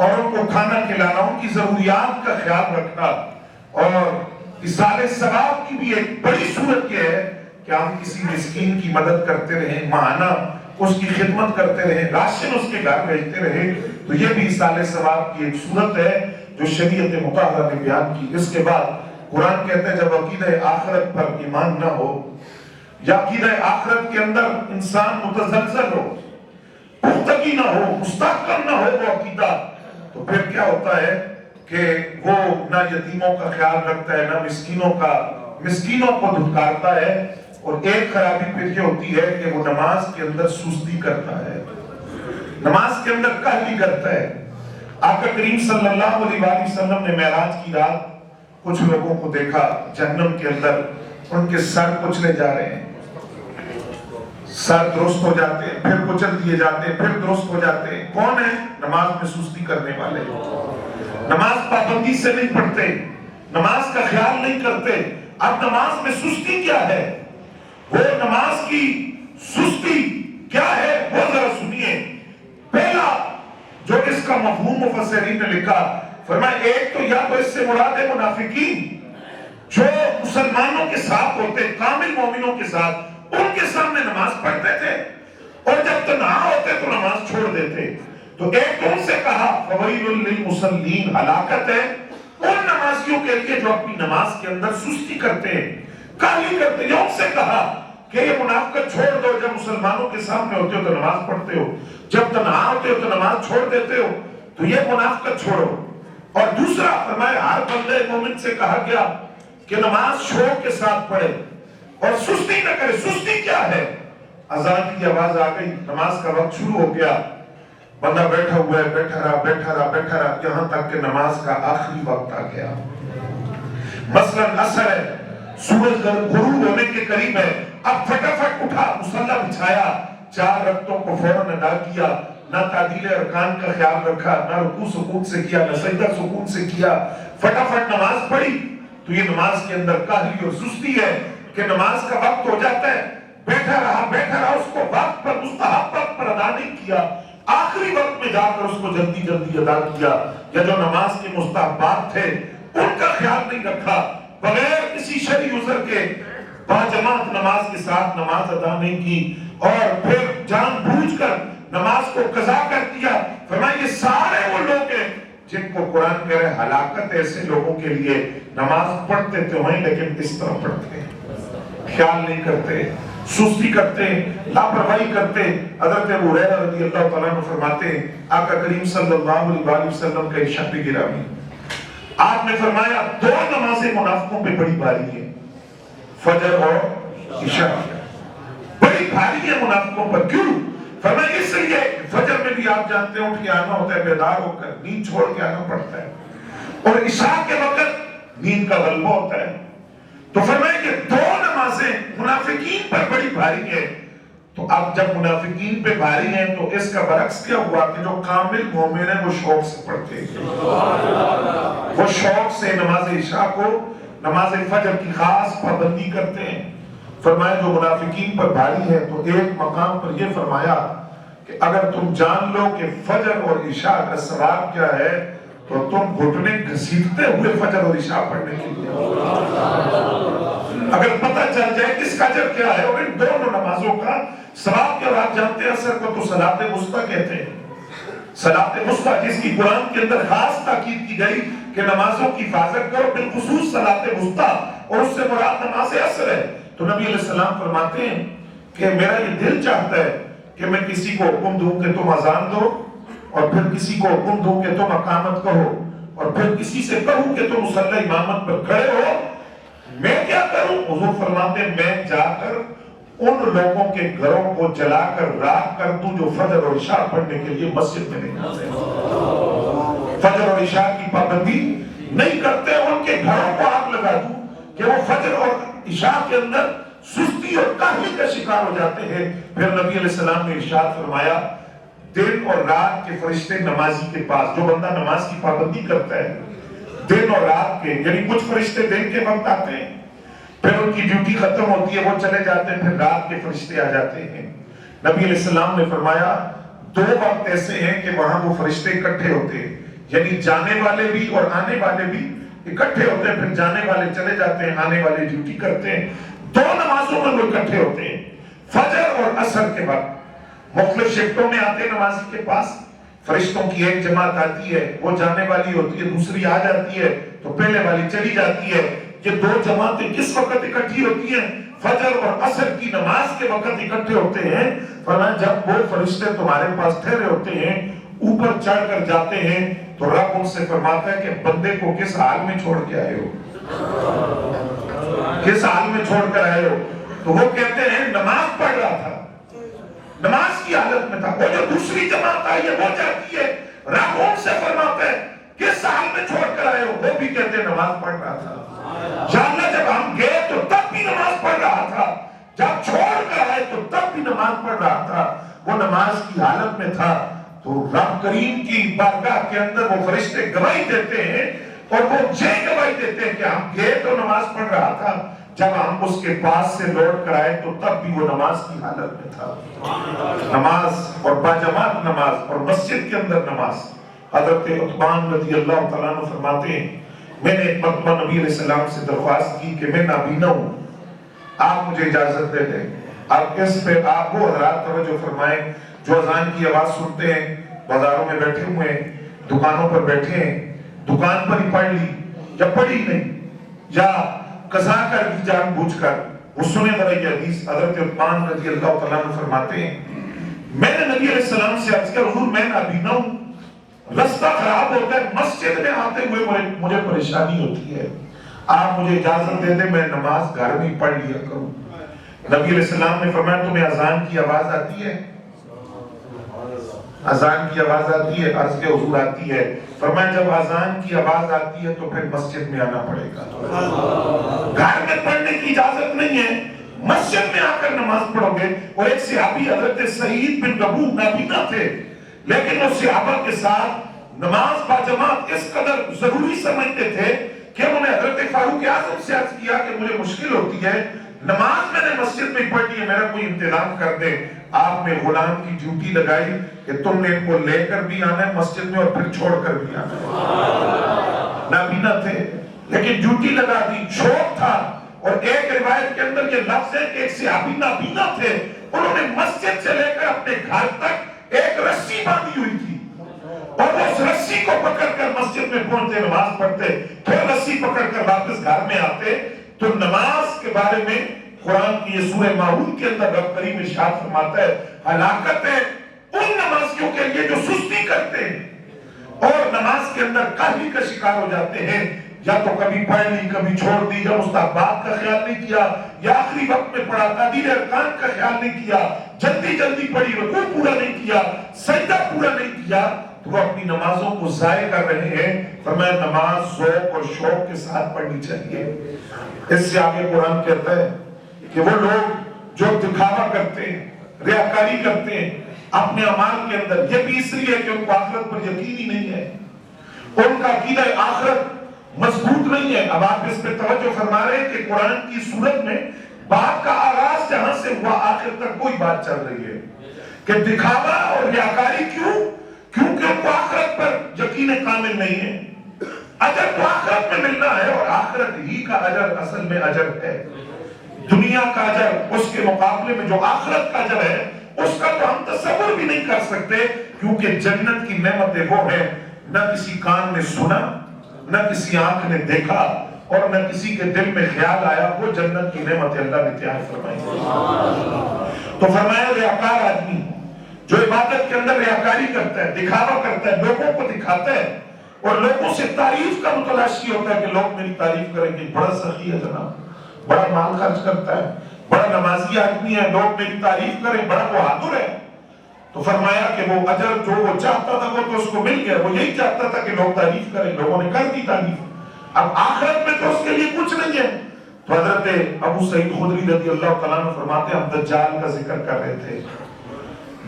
اور ان کو کھانا کھلانا، ان کی ضروریات کا خیال رکھنا. اور ایصال ثواب کی بھی ایک بڑی صورت یہ ہے کہ ہم کسی مسکین کی مدد کرتے رہیں، ماہانہ اس کی خدمت کرتے رہیں، راشن اس کے گھر بھیجتے رہیں. تو یہ بھی ایصال ثواب کی ایک صورت ہے جو شریعت مطہرہ نے بیان کی. اس کے بعد قرآن کہتا ہے جب عقیدہ آخرت پر ایمان نہ ہو یا عقیدہ آخرت کے اندر انسان متزلزل ہو، پختگی نہ ہو، مستحکم نہ ہو وہ عقیدہ، تو پھر کیا ہوتا ہے کہ وہ نہ یتیموں کا خیال رکھتا ہے، نہ مسکینوں کو دھتکارتا ہے. اور ایک خرابی پھر یہ ہوتی ہے کہ وہ نماز کے اندر سستی کرتا ہے، نماز کے اندر کہلی کرتا ہے. آقا کریم صلی اللہ علیہ وآلہ وسلم نے معراج کی رات کچھ لوگوں کو دیکھا جہنم کے اندر، ان کے سر کچلے جا رہے ہیں، سر درست ہو جاتے ہیں، پھر کچل دیے جاتے ہیں، پھر درست ہو جاتے ہیں. کون ہے؟ نماز میں سستی کرنے والے، نماز پابندی سے نہیں پڑھتے، نماز کا خیال نہیں کرتے. اب نماز میں سستی کیا ہے؟ وہ نماز کی سستی کیا ہے وہ ذرا سنیے. پہلا جو اس کا مفہوم مفسرین نے لکھا، فرمایا ایک تو یا تو اس سے مراد ہے منافقین جو مسلمانوں کے ساتھ ہوتے، کامل مومنوں کے ساتھ، ان کے سامنے نماز پڑھتے تھے اور جب تنہا ہوتے تو نماز چھوڑ دیتے. تو ایک تو ان سے کہا فویل للمصلین، ہلاکت ہے ان نمازیوں کے لیے جو اپنی نماز کے اندر سستی کرتے ہیں، کاہلی کرتے ہیں. ان سے کہا کہ یہ منافقت چھوڑ دو، جب مسلمانوں کے سامنے ہوتے ہو تو نماز پڑھتے ہو، جب تنہا ہوتے ہو تو نماز چھوڑ دیتے ہو، تو یہ منافقت چھوڑو. اور دوسرا فرمایا ہر بندے مومن سے کہا گیا کہ نماز شوق کے ساتھ پڑھے اور سستی نہ کرے. سستی کیا ہے؟ اذان کی آواز آ گئی، نماز کا وقت شروع ہو گیا، بندہ بیٹھا ہوا ہے، بیٹھا رہا یہاں تک کہ نماز کا آخری وقت آ گیا. مثلاً عصر ہے، سورج غروب ہونے کے قریب ہے، اب فٹافٹ اٹھا، مصلی بچھایا، 4 رکعتوں کو فوراً ادا کیا، نہ تعدیل ارکان کا خیال رکھا، نہ رکوع سکون سے کیا، نہ سجدہ سکون سے کیا، فٹافٹ نماز پڑھی. تو یہ نماز کے اندر کاہلی اور سستی ہے کہ نماز کا وقت ہو جاتا ہے، بیٹھا رہا، اس کو وقت پر مستحب وقت پر ادا نہیں کیا، آخری وقت میں جا کر اس کو جلدی ادا کیا. یا جو نماز کے مستحبات تھے ان کا خیال نہیں رکھا، بغیر کسی شرعی عذر کے باجماعت نماز کے ساتھ نماز ادا نہیں کی اور پھر جان بوجھ کر نماز کو قضا کر دیا. فرمایا یہ سارے وہ لوگ ہیں جن کو قرآن کہہ رہے ہلاکت ایسے لوگوں کے لیے، نماز پڑھتے تو ہیں لیکن اس طرح پڑھتے ہیں، خیال نہیں کرتے، سستی کرتے، لاپرواہی کرتے. حضرت ابو ہریرہ رضی اللہ تعالیٰ عنہ فرماتے ہیں آقا کریم صلی اللہ علیہ وسلم کا ارشاد گرامی، آپ نے فرمایا 2 نمازیں منافقوں پہ بڑی بھاری ہیں، فجر اور عشاء، بڑی بھاری ہے منافقوں پر. کیوں؟ فرمایا اس لیے فجر میں بھی آپ جانتے ہیں اٹھ کے آنا ہوتا ہے، بیدار ہو کر نیند چھوڑ کے آنا پڑتا ہے، اور عشاء کے وقت نیند کا غلبہ ہوتا ہے. تو فرمایا کہ 2 نمازیں منافقین پر بڑی بھاری ہیں. تو اب جب منافقین پہ بھاری ہیں تو اس کا برعکس کیا ہوا کہ جو کامل مومن ہیں وہ شوق سے پڑھتے ہیں، وہ شوق سے نماز عشاء کو، نماز فجر کی خاص پابندی کرتے ہیں. فرمایا جو منافقین پر بھاری ہے تو ایک مقام پر یہ فرمایا کہ اگر تم جان لو کہ فجر اور عشاء کا ثواب کیا ہے تو تم گھٹنے گھسیٹتے ہوئے فجر اور عشاء پڑھنے کے لیے، اگر پتہ چل جائے کس کا اجر کیا ہے اور ان دونوں نمازوں کا ثواب کیا. آپ جانتے ہیں اثر کو تو صلاۃ وسطیٰ کہتے ہیں، صلاۃ وسطیٰ جس کی قرآن کے اندر خاص تاکید کی گئی کہ نمازوں کی حفاظت کرو، بالخصوص صلاۃ وسطیٰ، اور اس سے مراد نماز عصر ہے۔ تو نبی علیہ السلام فرماتے ہیں کہ میرا یہ دل چاہتا ہے کہ میں کسی کو حکم دوں کہ تم اذان دو، اور پھر کسی کو حکم دوں کہ تم اقامت کہو، اور پھر کسی سے کہوں کہ تم مصلی امامت پر کھڑے ہو، میں کیا کروں؟ حضور فرماتے ہیں میں جا کر ان لوگوں کے گھروں کو جلا کر راکھ کر دوں جو فجر اور عشاء پڑھنے کے لیے مسجد میں نہیں آتے، فجر اور عشاء کی پابندی نہیں کرتے، ان کے گھروں کو آگ لگا دوں کہ وہ فجر اور عشاء کے اندر سستی اور کاہلی کا شکار ہو جاتے ہیں۔ پھر نبی علیہ السلام نے ارشاد فرمایا دن اور رات کے فرشتے نمازی کے پاس، جو بندہ نماز کی پابندی کرتا ہے دن اور رات کے، یعنی کچھ فرشتے دن کے وقت آتے ہیں، پھر ان کی ڈیوٹی ختم ہوتی ہے، وہ چلے جاتے ہیں، پھر رات کے فرشتے آ جاتے ہیں۔ نبی علیہ السلام نے فرمایا دو وقت ایسے ہیں کہ وہاں وہ فرشتے اکٹھے ہوتے ہیں، یعنی جانے والے بھی اور آنے والے بھی اکٹھے ہوتے ہیں، پھر جانے والے چلے جاتے ہیں، آنے والے ڈیوٹی کرتے ہیں۔ دو نمازوں میں وہ اکٹھے ہوتے ہیں، فجر اور عصر کے وقت۔ مختلف شفٹوں میں آتے ہیں نمازی کے پاس، فرشتوں کی ایک جماعت آتی ہے، وہ جانے والی ہوتی ہے، دوسری آ جاتی ہے تو پہلے والی چلی جاتی ہے۔ یہ دو جماعتیں کس وقت اکٹھی ہوتی ہیں؟ فجر اور عصر کی نماز کے وقت اکٹھے ہوتے ہیں۔ فرمایا جب وہ فرشتے تمہارے پاس ٹھہرے ہوتے ہیں، اوپر چڑھ کر جاتے ہیں تو رب ان سے فرماتا ہے کہ بندے کو کس حال میں چھوڑ کے آئے ہو، کس حال میں چھوڑ کر آئے ہو؟ تو وہ کہتے ہیں نماز پڑھ رہا تھا، نماز کی حالت میں تھا۔ وہ جو دوسری جماعت آئی ہے وہ جاتی ہے، رب ان سے فرماتا ہے کس حال میں چھوڑ کر آئے ہو؟ وہ بھی کہتے ہیں نماز پڑھ رہا تھا۔ یا اللہ جب ہم گئے تو تب بھی نماز پڑھ رہا تھا، جب چھوڑ کر آئے تو تب بھی نماز پڑھ رہا تھا، وہ نماز کی حالت میں تھا۔ تو رب کریم کی بارگاہ کے اندر وہ فرشتے گواہی دیتے ہیں، اور وہ یہ گواہی دیتے ہیں کہ ہم گئے تو نماز پڑھ رہا تھا، جب ہم اس کے پاس سے لوٹ کر آئے تو تب بھی وہ نماز کی حالت میں تھا۔ نماز اور باجماعت نماز اور مسجد کے اندر نماز۔ حضرت عثمان رضی اللہ تعالیٰ عنہ فرماتے ہیں میں نے ایک مرتبہ نبی علیہ السلام سے درخواست کی کہ میں نابینا ہوں، آپ مجھے اجازت دے دیں۔ اب اس پہ آپ وہ حضرات توجہ فرمائیں جو اذان کی آواز سنتے ہیں، بازاروں میں بیٹھے ہوئے ہیں، دکانوں پر بیٹھے ہیں، دکان پر ہی پڑھ لی یا پڑھی نہیں، یا قضا کر دی جان بوجھ کر، وہ سنے ذرا یہ حدیث۔ حضرت عثمان رضی اللہ تعالیٰ عنہ فرماتے ہیں میں نے نبی علیہ السلام سے عرض کیا حضور میں نابینا ہوں، رستہ خراب ہوتا ہے، مسجد میں آتے ہوئے مجھے پریشانی ہوتی ہے، آپ مجھے اجازت دے دیں میں نماز گھر میں پڑھ لیا کروں۔ نبی علیہ السلام نے فرمایا تمہیں اذان کی آواز آتی ہے؟ اذان کی آواز آتی ہے؟ عرض کے حضور آتی ہے۔ فرمایا جب اذان کی آواز آتی ہے تو پھر مسجد میں آنا پڑے گا، گھر میں پڑھنے کی اجازت نہیں ہے، مسجد میں آ کر نماز پڑھو گے۔ اور ایک صحابی حضرت سعید بن ربوع نابینا تھے، لیکن وہ صحابہ کے ساتھ نماز باجماعت اس قدر ضروری سمجھتے تھے کہ انہوں نے حضرت فاروق اعظم سے عرض کیا کہ مجھے مشکل ہوتی ہے، نماز میں نے مسجد میں پڑھنی ہے، میرا کوئی انتظام کر دے۔ آپ نے غلام کی ڈیوٹی لگائی کہ تم نے ان کو لے کر بھی آنا ہے مسجد میں اور پھر چھوڑ کر بھی آنا ہے۔ نابینا تھے لیکن ڈیوٹی لگا دی، شوق تھا۔ اور ایک روایت کے اندر یہ لفظ ہے کہ ایک صحابی نابینا تھے، انہوں نے مسجد سے لے کر اپنے گھر تک ایک رسی باندھی ہوئی تھی، اور وہ اس رسی کو پکڑ کر مسجد میں پہنچتے، نماز پڑھتے، پھر رسی پکڑ کر واپس گھر میں آتے۔ تو نماز کے بارے میں قرآن کی یہ سورہ ماعون کے اندر رب کریم ارشاد فرماتا ہے ہلاکت ہے ان نمازیوں کے لیے جو سستی کرتے ہیں اور نماز کے اندر کاہلی کا شکار ہو جاتے ہیں، یا تو کبھی پڑھ لی کبھی چھوڑ دی، یا مستحبات کا خیال نہیں کیا، یا آخری وقت میں پڑھا، تعدیل ارکان کا خیال نہیں کیا، جلدی جلدی پڑھی، رکوع پورا نہیں کیا، سجدہ پورا نہیں کیا، تو وہ اپنی نمازوں کو ضائع کر رہے ہیں۔ فرمایا نماز ذوق اور شوق کے ساتھ پڑھنی چاہیے۔ اس سے آگے قرآن کہتا ہے کہ وہ لوگ جو دکھاوا کرتے ہیں، ریاکاری کرتے ہیں اپنے اعمال کے اندر، یہ بھی اس لیے کہ ان کو آخرت پر یقین ہی نہیں ہے، ان کا عقیدہ آخرت مضبوط نہیں ہے۔ اب آپ اس پہ توجہ فرما رہے ہیں کہ قرآن کی صورت میں بات کا آغاز جہاں سے ہوا آخر تک کوئی بات چل رہی ہے کہ دکھاوا اور ریاکاری کیوں؟ کیونکہ ان کو آخرت پر یقین کامل نہیں ہے۔ اجر تو آخرت میں ملنا ہے، اور آخرت ہی کا اجر اصل میں اجر ہے۔ دنیا کا اجر اس کے مقابلے میں جو آخرت کا اجر ہے اس کا تو ہم تصور بھی نہیں کر سکتے، کیونکہ جنت کی نعمتیں وہ ہیں نہ کسی کان نے سنا، نہ کسی آنکھ نے دیکھا، اور نہ کسی کے دل میں خیال آیا۔ وہ جنت کی نعمتیں اللہ نے تیار فرمائی۔ تو فرمایا ریاکار آدمی جو عبادت کے اندر ریاکاری کرتا ہے، دکھاوا کرتا ہے، لوگوں کو دکھاتا ہے اور لوگوں سے تعریف کا متلاشی ہوتا ہے کہ لوگ میری تعریف کریں کہ بڑا سخی ہے جناب، بڑا مال خرچ کرتا ہے، بڑا نمازی آدمی ہے، لوگ میری تعریف کریں، بڑا بہادر ہے۔ تو فرمایا کہ وہ اجر جو وہ چاہتا تھا وہ تو اس کو مل گیا، وہ یہی چاہتا تھا کہ لوگ تعریف کریں، لوگوں نے کر دی تعریف، اب آخرت میں تو اس کے لیے کچھ نہیں ہے۔ تو حضرت ابو سعید خدری رضی اللہ تعالیٰ عنہ فرماتے ہیں ہم دجال کا ذکر کر رہے تھے۔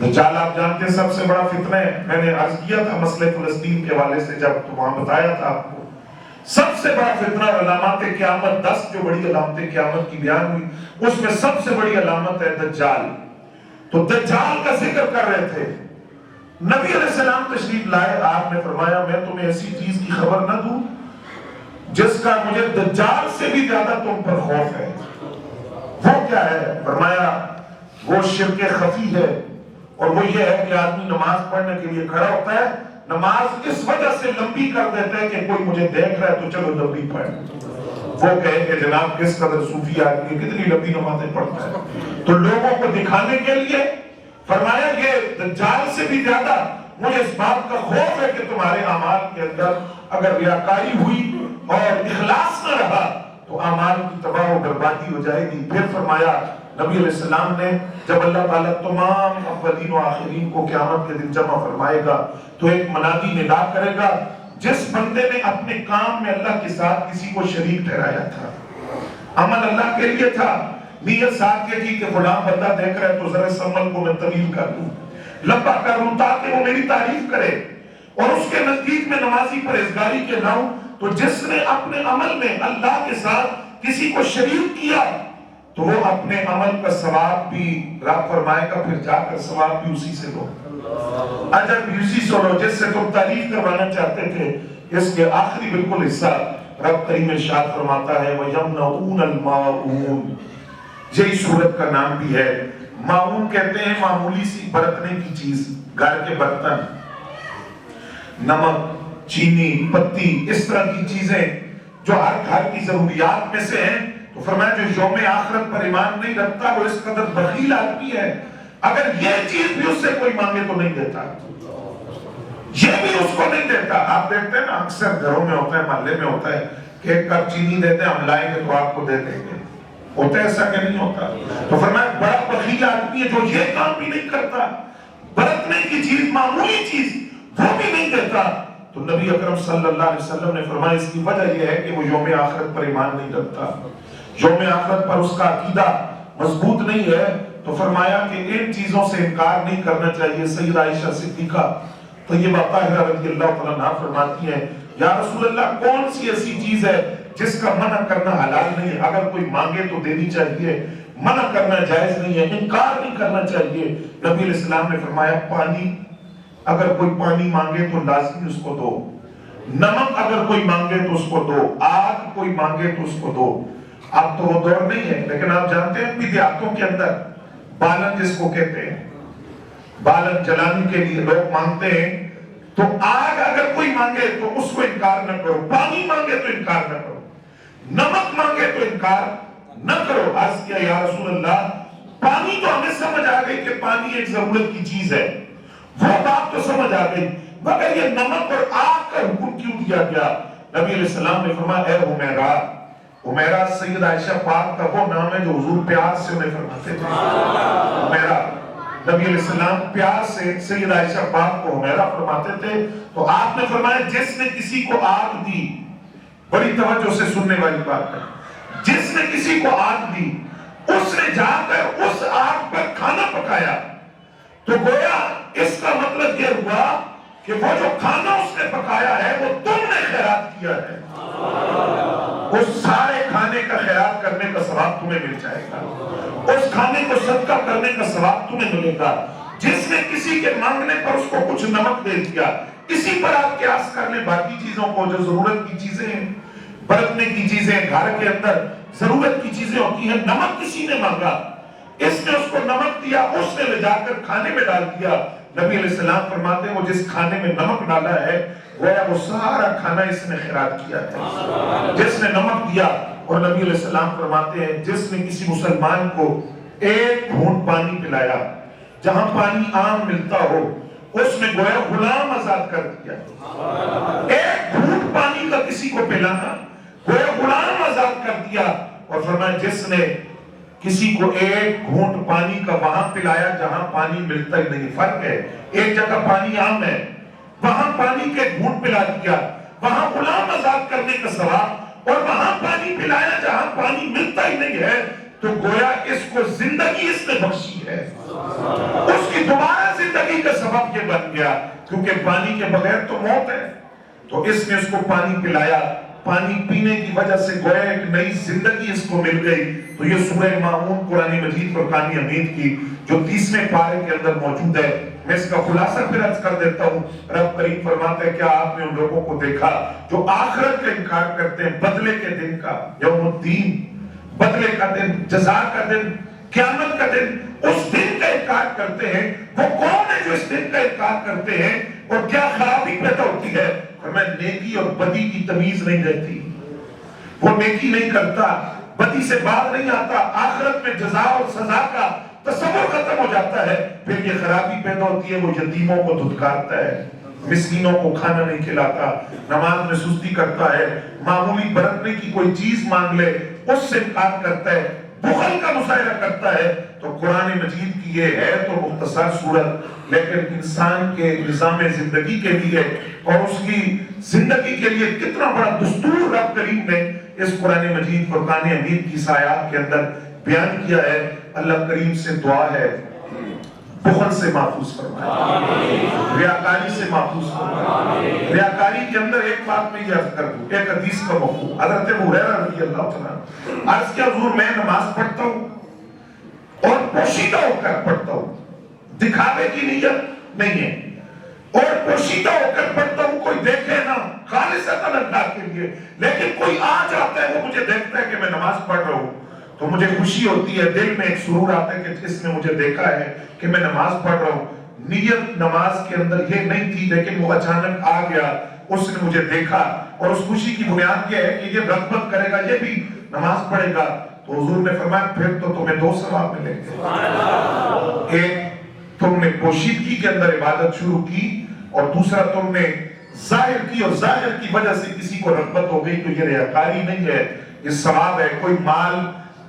دجال آپ جانتے ہیں سب سے بڑا فتنہ ہے، میں نے عرض کیا تھا مسئلہ فلسطین کے حوالے سے جب تو وہاں بتایا تھا آپ کو، سب سے بڑا فتنہ علامات قیامت، 10 جو بڑی علامتیں قیامت کی بیان ہوئی اس میں سب سے بڑی علامت ہے دجال۔ تو دجال کا ذکر کر رہے تھے، نبی علیہ السلام تشریف لائے، آپ نے فرمایا میں تمہیں ایسی چیز کی خبر نہ دوں جس کا مجھے دجال سے بھی زیادہ تم پر خوف ہے۔ وہ کیا ہے؟ فرمایا وہ شرک خفی ہے، اور وہ یہ ہے کہ آدمی نماز پڑھنے کے لیے کھڑا ہوتا ہے، نماز اس وجہ سے لمبی کر دیتا ہے کہ کوئی مجھے دیکھ رہا ہے تو چلو لمبی پڑھ۔ وہ کہے کہ جناب کس قدر صوفی آدمی کتنی لمبی نمازیں پڑھتا ہے، تو لوگوں کو دکھانے کے لیے۔ فرمایا یہ دجال سے بھی زیادہ مجھے اس بات کا خوف ہے کہ تمہارے اعمال کے اندر اگر ریاکاری ہوئی اور اخلاص نہ رہا تو اعمال کی تباہ و بربادی ہو جائے گی۔ پھر فرمایا نبی علیہ السلام نے جب اللہ تعالیٰ تمام اولین و آخرین کو قیامت کے دن جمع فرمائے گا تو ایک منادی ندا کرے گا، جس بندے نے اپنے کام میں اللہ کے ساتھ کسی کو شریک ٹھہرایا تھا، عمل اللہ کے لیے تھا، نیت ساتھ یہ تھی کہ فلاں بندہ دیکھ رہا ہے تو ذرا اس عمل کو میں طویل کر دوں، لمبا کر دوں تاکہ وہ میری تعریف کرے، اور اس کے نزدیک میں نمازی پرہیزگاری کے نہ ہوں، تو جس نے اپنے عمل میں اللہ کے ساتھ کسی کو شریک کیا تو وہ اپنے عمل کا ثواب بھی رب فرمائے گا، پھر جا کر ثواب بھی اسی سے لو، اجر بھی اسی سے لو جس سے تم تعریف کروانا چاہتے تھے۔ اس کے آخری بالکل حصہ رب کریم ارشاد فرماتا ہے وَيَمْنَعُونَ الْمَاعُونَ، یہی سورت کا نام بھی ہے۔ معون کہتے ہیں معمولی سی برتنے کی چیز، گھر کے برتن، نمک، چینی، پتی، اس طرح کی چیزیں جو ہر گھر کی ضروریات میں سے ہیں۔ تو فرمایا جو یوم آخرت پر ایمان نہیں رکھتا وہ اس قدر بخیل آدمی ہے، اگر یہ چیز بھی اس سے کوئی مانگے تو نہیں دیتا، یہ بھی اس کو نہیں دیتا۔ آپ دیکھتے ہیں نا اکثر گھروں میں ہوتا ہے، محلے میں ہوتا ہے کہ ایک کپ چینی دیتے ہیں، ہم لائیں گے تو آپ کو دے دیں گے، ہوتا ہے ایسا کہ نہیں ہوتا؟ تو فرمایا بڑا بخیل آدمی ہے جو یہ کام بھی نہیں کرتا، برتنے کی چیز، معمولی چیز وہ بھی نہیں دیتا۔ تو نبی اکرم صلی اللہ علیہ وسلم نے فرمایا اس کی وجہ یہ ہے کہ وہ یوم آخرت پر ایمان نہیں رکھتا، یوم آخرت پر اس کا عقیدہ مضبوط نہیں ہے۔ تو فرمایا کہ ان چیزوں سے انکار نہیں کرنا چاہیے۔ سیدہ عائشہ صدیقہ طیبہ طاہرہ رضی اللہ تعالیٰ عنہا فرماتی ہیں یا رسول اللہ کون سی ایسی چیز ہے جس کا منع کرنا حلال نہیں ہے؟ اگر کوئی مانگے تو دینی چاہیے، منع کرنا جائز نہیں ہے، انکار نہیں کرنا چاہیے۔ نبی علیہ السلام نے فرمایا پانی، اگر کوئی پانی مانگے تو لازمی اس کو دو، نمک اگر کوئی مانگے تو اس کو دو، آگ کوئی مانگے تو اس کو دو۔ اب تو وہ دور نہیں ہے، لیکن آپ جانتے ہیں بدعتوں کے اندر بالن جس کو کہتے ہیں، بالن جلانے کے لیے لوگ مانگتے ہیں، تو آگ اگر کوئی مانگے تو اس کو انکار نہ کرو، پانی مانگے تو انکار نہ کرو، نمک مانگے تو انکار نہ کرو۔ عرض کیا یا رسول اللہ پانی تو ہمیں سمجھ آ گئی کہ پانی ایک ضرورت کی چیز ہے، وہ بات تو سمجھ آ گئی، مگر یہ نمک اور آگ کا حکم کیوں دیا گیا؟ نبی علیہ السلام نے فرمایا اے حمیرہ، حمیرہ سید عائشہ پاک کا وہ نام ہے جو حضور پیار سے انہیں فرماتے تھے، حمیرہ، نبی علیہ السلام پیار سے سید عائشہ پاک کو حمیرہ فرماتے تھے۔ تو آپ نے فرمایا جس نے کسی کو آگ دی، بڑی توجہ سے سننے والی بات ہے، جس نے کسی کو آگ دی اس نے جا کر اس آگ پر کھانا پکایا، تو گویا اس کا مطلب یہ ہوا کہ وہ جو کھانا اس نے پکایا ہے وہ تم نے خیرات کیا ہے، اس سارے کھانے کا خیرات کرنے کا ثواب تمہیں مل جائے گا، اس کھانے کو صدقہ کرنے کا ثواب تمہیں ملے گا۔ جس نے کسی کے مانگنے پر اس کو کچھ نمک دے دیا، اسی پر آپ قیاس کر لیں باقی چیزوں کو جو ضرورت کی چیزیں ہیں، برتنے کی چیزیں، گھر کے اندر ضرورت کی چیزیں ہوتی ہیں، نمک کسی نے مانگا، اس نے اس کو نمک دیا، اس نے لے جا کر کھانے میں ڈال دیا۔ نبی علیہ السلام فرماتے ہیں وہ جس کھانے میں نمک ڈالا ہے گویا وہ سارا کھانا اس نے خیرات کیا ہے، جس نے نمک دیا۔ اور نبی علیہ السلام فرماتے ہیں جس نے کسی مسلمان کو ایک گھونٹ پانی پلایا جہاں پانی عام ملتا ہو، اس نے گویا غلام آزاد کر دیا۔ ایک گھونٹ پانی کا کسی کو پلانا گویا غلام آزاد کر دیا۔ اور فرمایا جس نے کسی کو ایک گھونٹ پانی کا وہاں پلایا جہاں پانی ملتا ہی نہیں، فرق ہے، ایک جگہ پانی عام ہے وہاں پانی کے گھونٹ پلا دیا، وہاں غلام آزاد کرنے کا ثواب، اور وہاں پانی پلایا جہاں پانی ملتا ہی نہیں ہے، تو گویا اس کو زندگی اس نے بخشی ہے، اس کی دوبارہ زندگی کا سبب یہ بن گیا، کیونکہ پانی کے بغیر تو موت ہے، تو اس نے اس کو پانی پلایا، پانی پینے کی وجہ سے گویا ایک نئی زندگی اس کو مل گئی۔ تو یہ سورہ ماعون قرآن مجید فرقان حمید کی جو 30ویں پارے کے اندر موجود ہے، میں اس کا خلاصہ پھر عرض کر دیتا ہوں۔ رب کریم فرماتا ہے کیا آپ نے ان لوگوں کو دیکھا جو آخرت کا انکار کرتے ہیں، بدلے کے دن کا، یوم الدین، بدلے کا دن، جزا کا دن، قیامت کا دن، اس دن کا انکار کرتے ہیں، وہ کون ہے جو اس دن کا انکار کرتے ہیں اور کیا خرابی پیدا ہوتی ہے؟ ہمیں نیکی اور بدی کی تمیز نہیں رہتی، وہ نیکی نہیں کرتا، بدی سے بات نہیں آتا، آخرت میں جزا اور سزا کا تصور ختم ہو جاتا ہے، پھر یہ خرابی پیدا ہوتی ہے، وہ یتیموں کو دھتکارتا ہے، مسکینوں کو کھانا نہیں کھلاتا، نماز میں سستی کرتا ہے، معمولی برتنے کی کوئی چیز مانگ لے اس سے انکار کرتا ہے، بخل کا مظاہرہ کرتا ہے۔ تو قرآن مجید کی یہ ہے تو مختصر صورت، لیکن انسان کے نظام زندگی کے لیے اور اس کی زندگی کے لیے کتنا بڑا دستور رب کریم نے اس قرآن مجید فرقان حمید کی آیات کے اندر بیان کیا ہے۔ اللہ کریم سے دعا ہے بخل سے محفوظ فرمائے، ریاکاری سے محفوظ فرمائے۔ ریاکاری کے اندر ایک بات میں یہ عرض کر دوں، ایک حدیث کا مفہوم، حضرت ابو ہریرہ رضی اللہ عنہ عرض کیا حضور میں نماز پڑھتا ہوں اور پوشیدہ ہو کر پڑھتا ہوں، دکھاوے کی نیت نہیں ہے، اور پوشیدہ ہو کر پڑھتا ہوں، کوئی دیکھے نہ، خالصتاً اللہ کے لیے، لیکن کوئی آ جاتا ہے وہ مجھے دیکھتا ہے کہ میں نماز پڑھ رہا ہوں تو مجھے خوشی ہوتی ہے، دل میں ایک سرور آتا ہے کہ اس نے مجھے دیکھا ہے کہ میں نماز پڑھ رہا ہوں۔ نیت نماز کے اندر یہ نہیں تھی لیکن وہ اچانک آ گیا، اس نے مجھے دیکھا، اور اس خوشی کی بنیاد یہ ہے کہ یہ رغبت کرے گا، یہ بھی نماز پڑھے گا، تو حضور نے فرمایا پھر تو تمہیں دو ثواب ملیں گے، ایک تم نے پوشیدگی کے اندر عبادت شروع کی، اور دوسرا تم نے ظاہر کی، اور ظاہر کی وجہ سے کسی کو رغبت ہو گئی، تو یہ ریاکاری نہیں ہے، یہ ثواب ہے۔ کوئی مال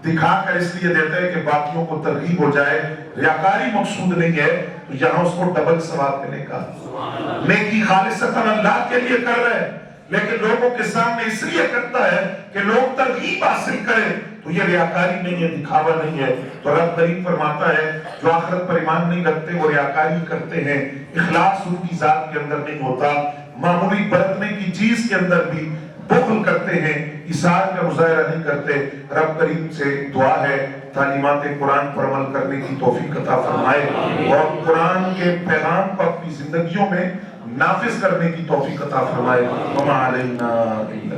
دکھا کر اس لیے دیتا ہے کہ باقیوں کو ترغیب ہو جائے، ریاکاری مقصود نہیں ہے، تو یہاں اس کو ڈبل ثواب ملے گا۔ نیکی خالصتاً اللہ کے لیے کر رہے ہیں لیکن لوگوں کے سامنے اس لیے کرتا ہے کہ لوگ ترغیب حاصل کریں، تو یہ ریاکاری نہیں ہے، دکھاوا نہیں ہے۔ تو رب کریم فرماتا ہے جو آخرت پر ایمان نہیں رکھتے وہ ریاکاری کرتے ہیں، اخلاص ان کی ذات کے اندر نہیں ہوتا، معمولی برتنے کی چیز کے اندر بھی بخل کرتے ہیں، اثار کا مظاہرہ نہیں کرتے۔ رب کریم سے دعا ہے تعلیمات قرآن پر عمل کرنے کی توفیق عطا فرمائے، اور قرآن کے پیغام کو اپنی زندگیوں میں نافذ کرنے کی توفیق عطا فرمائے۔ وما علینا الا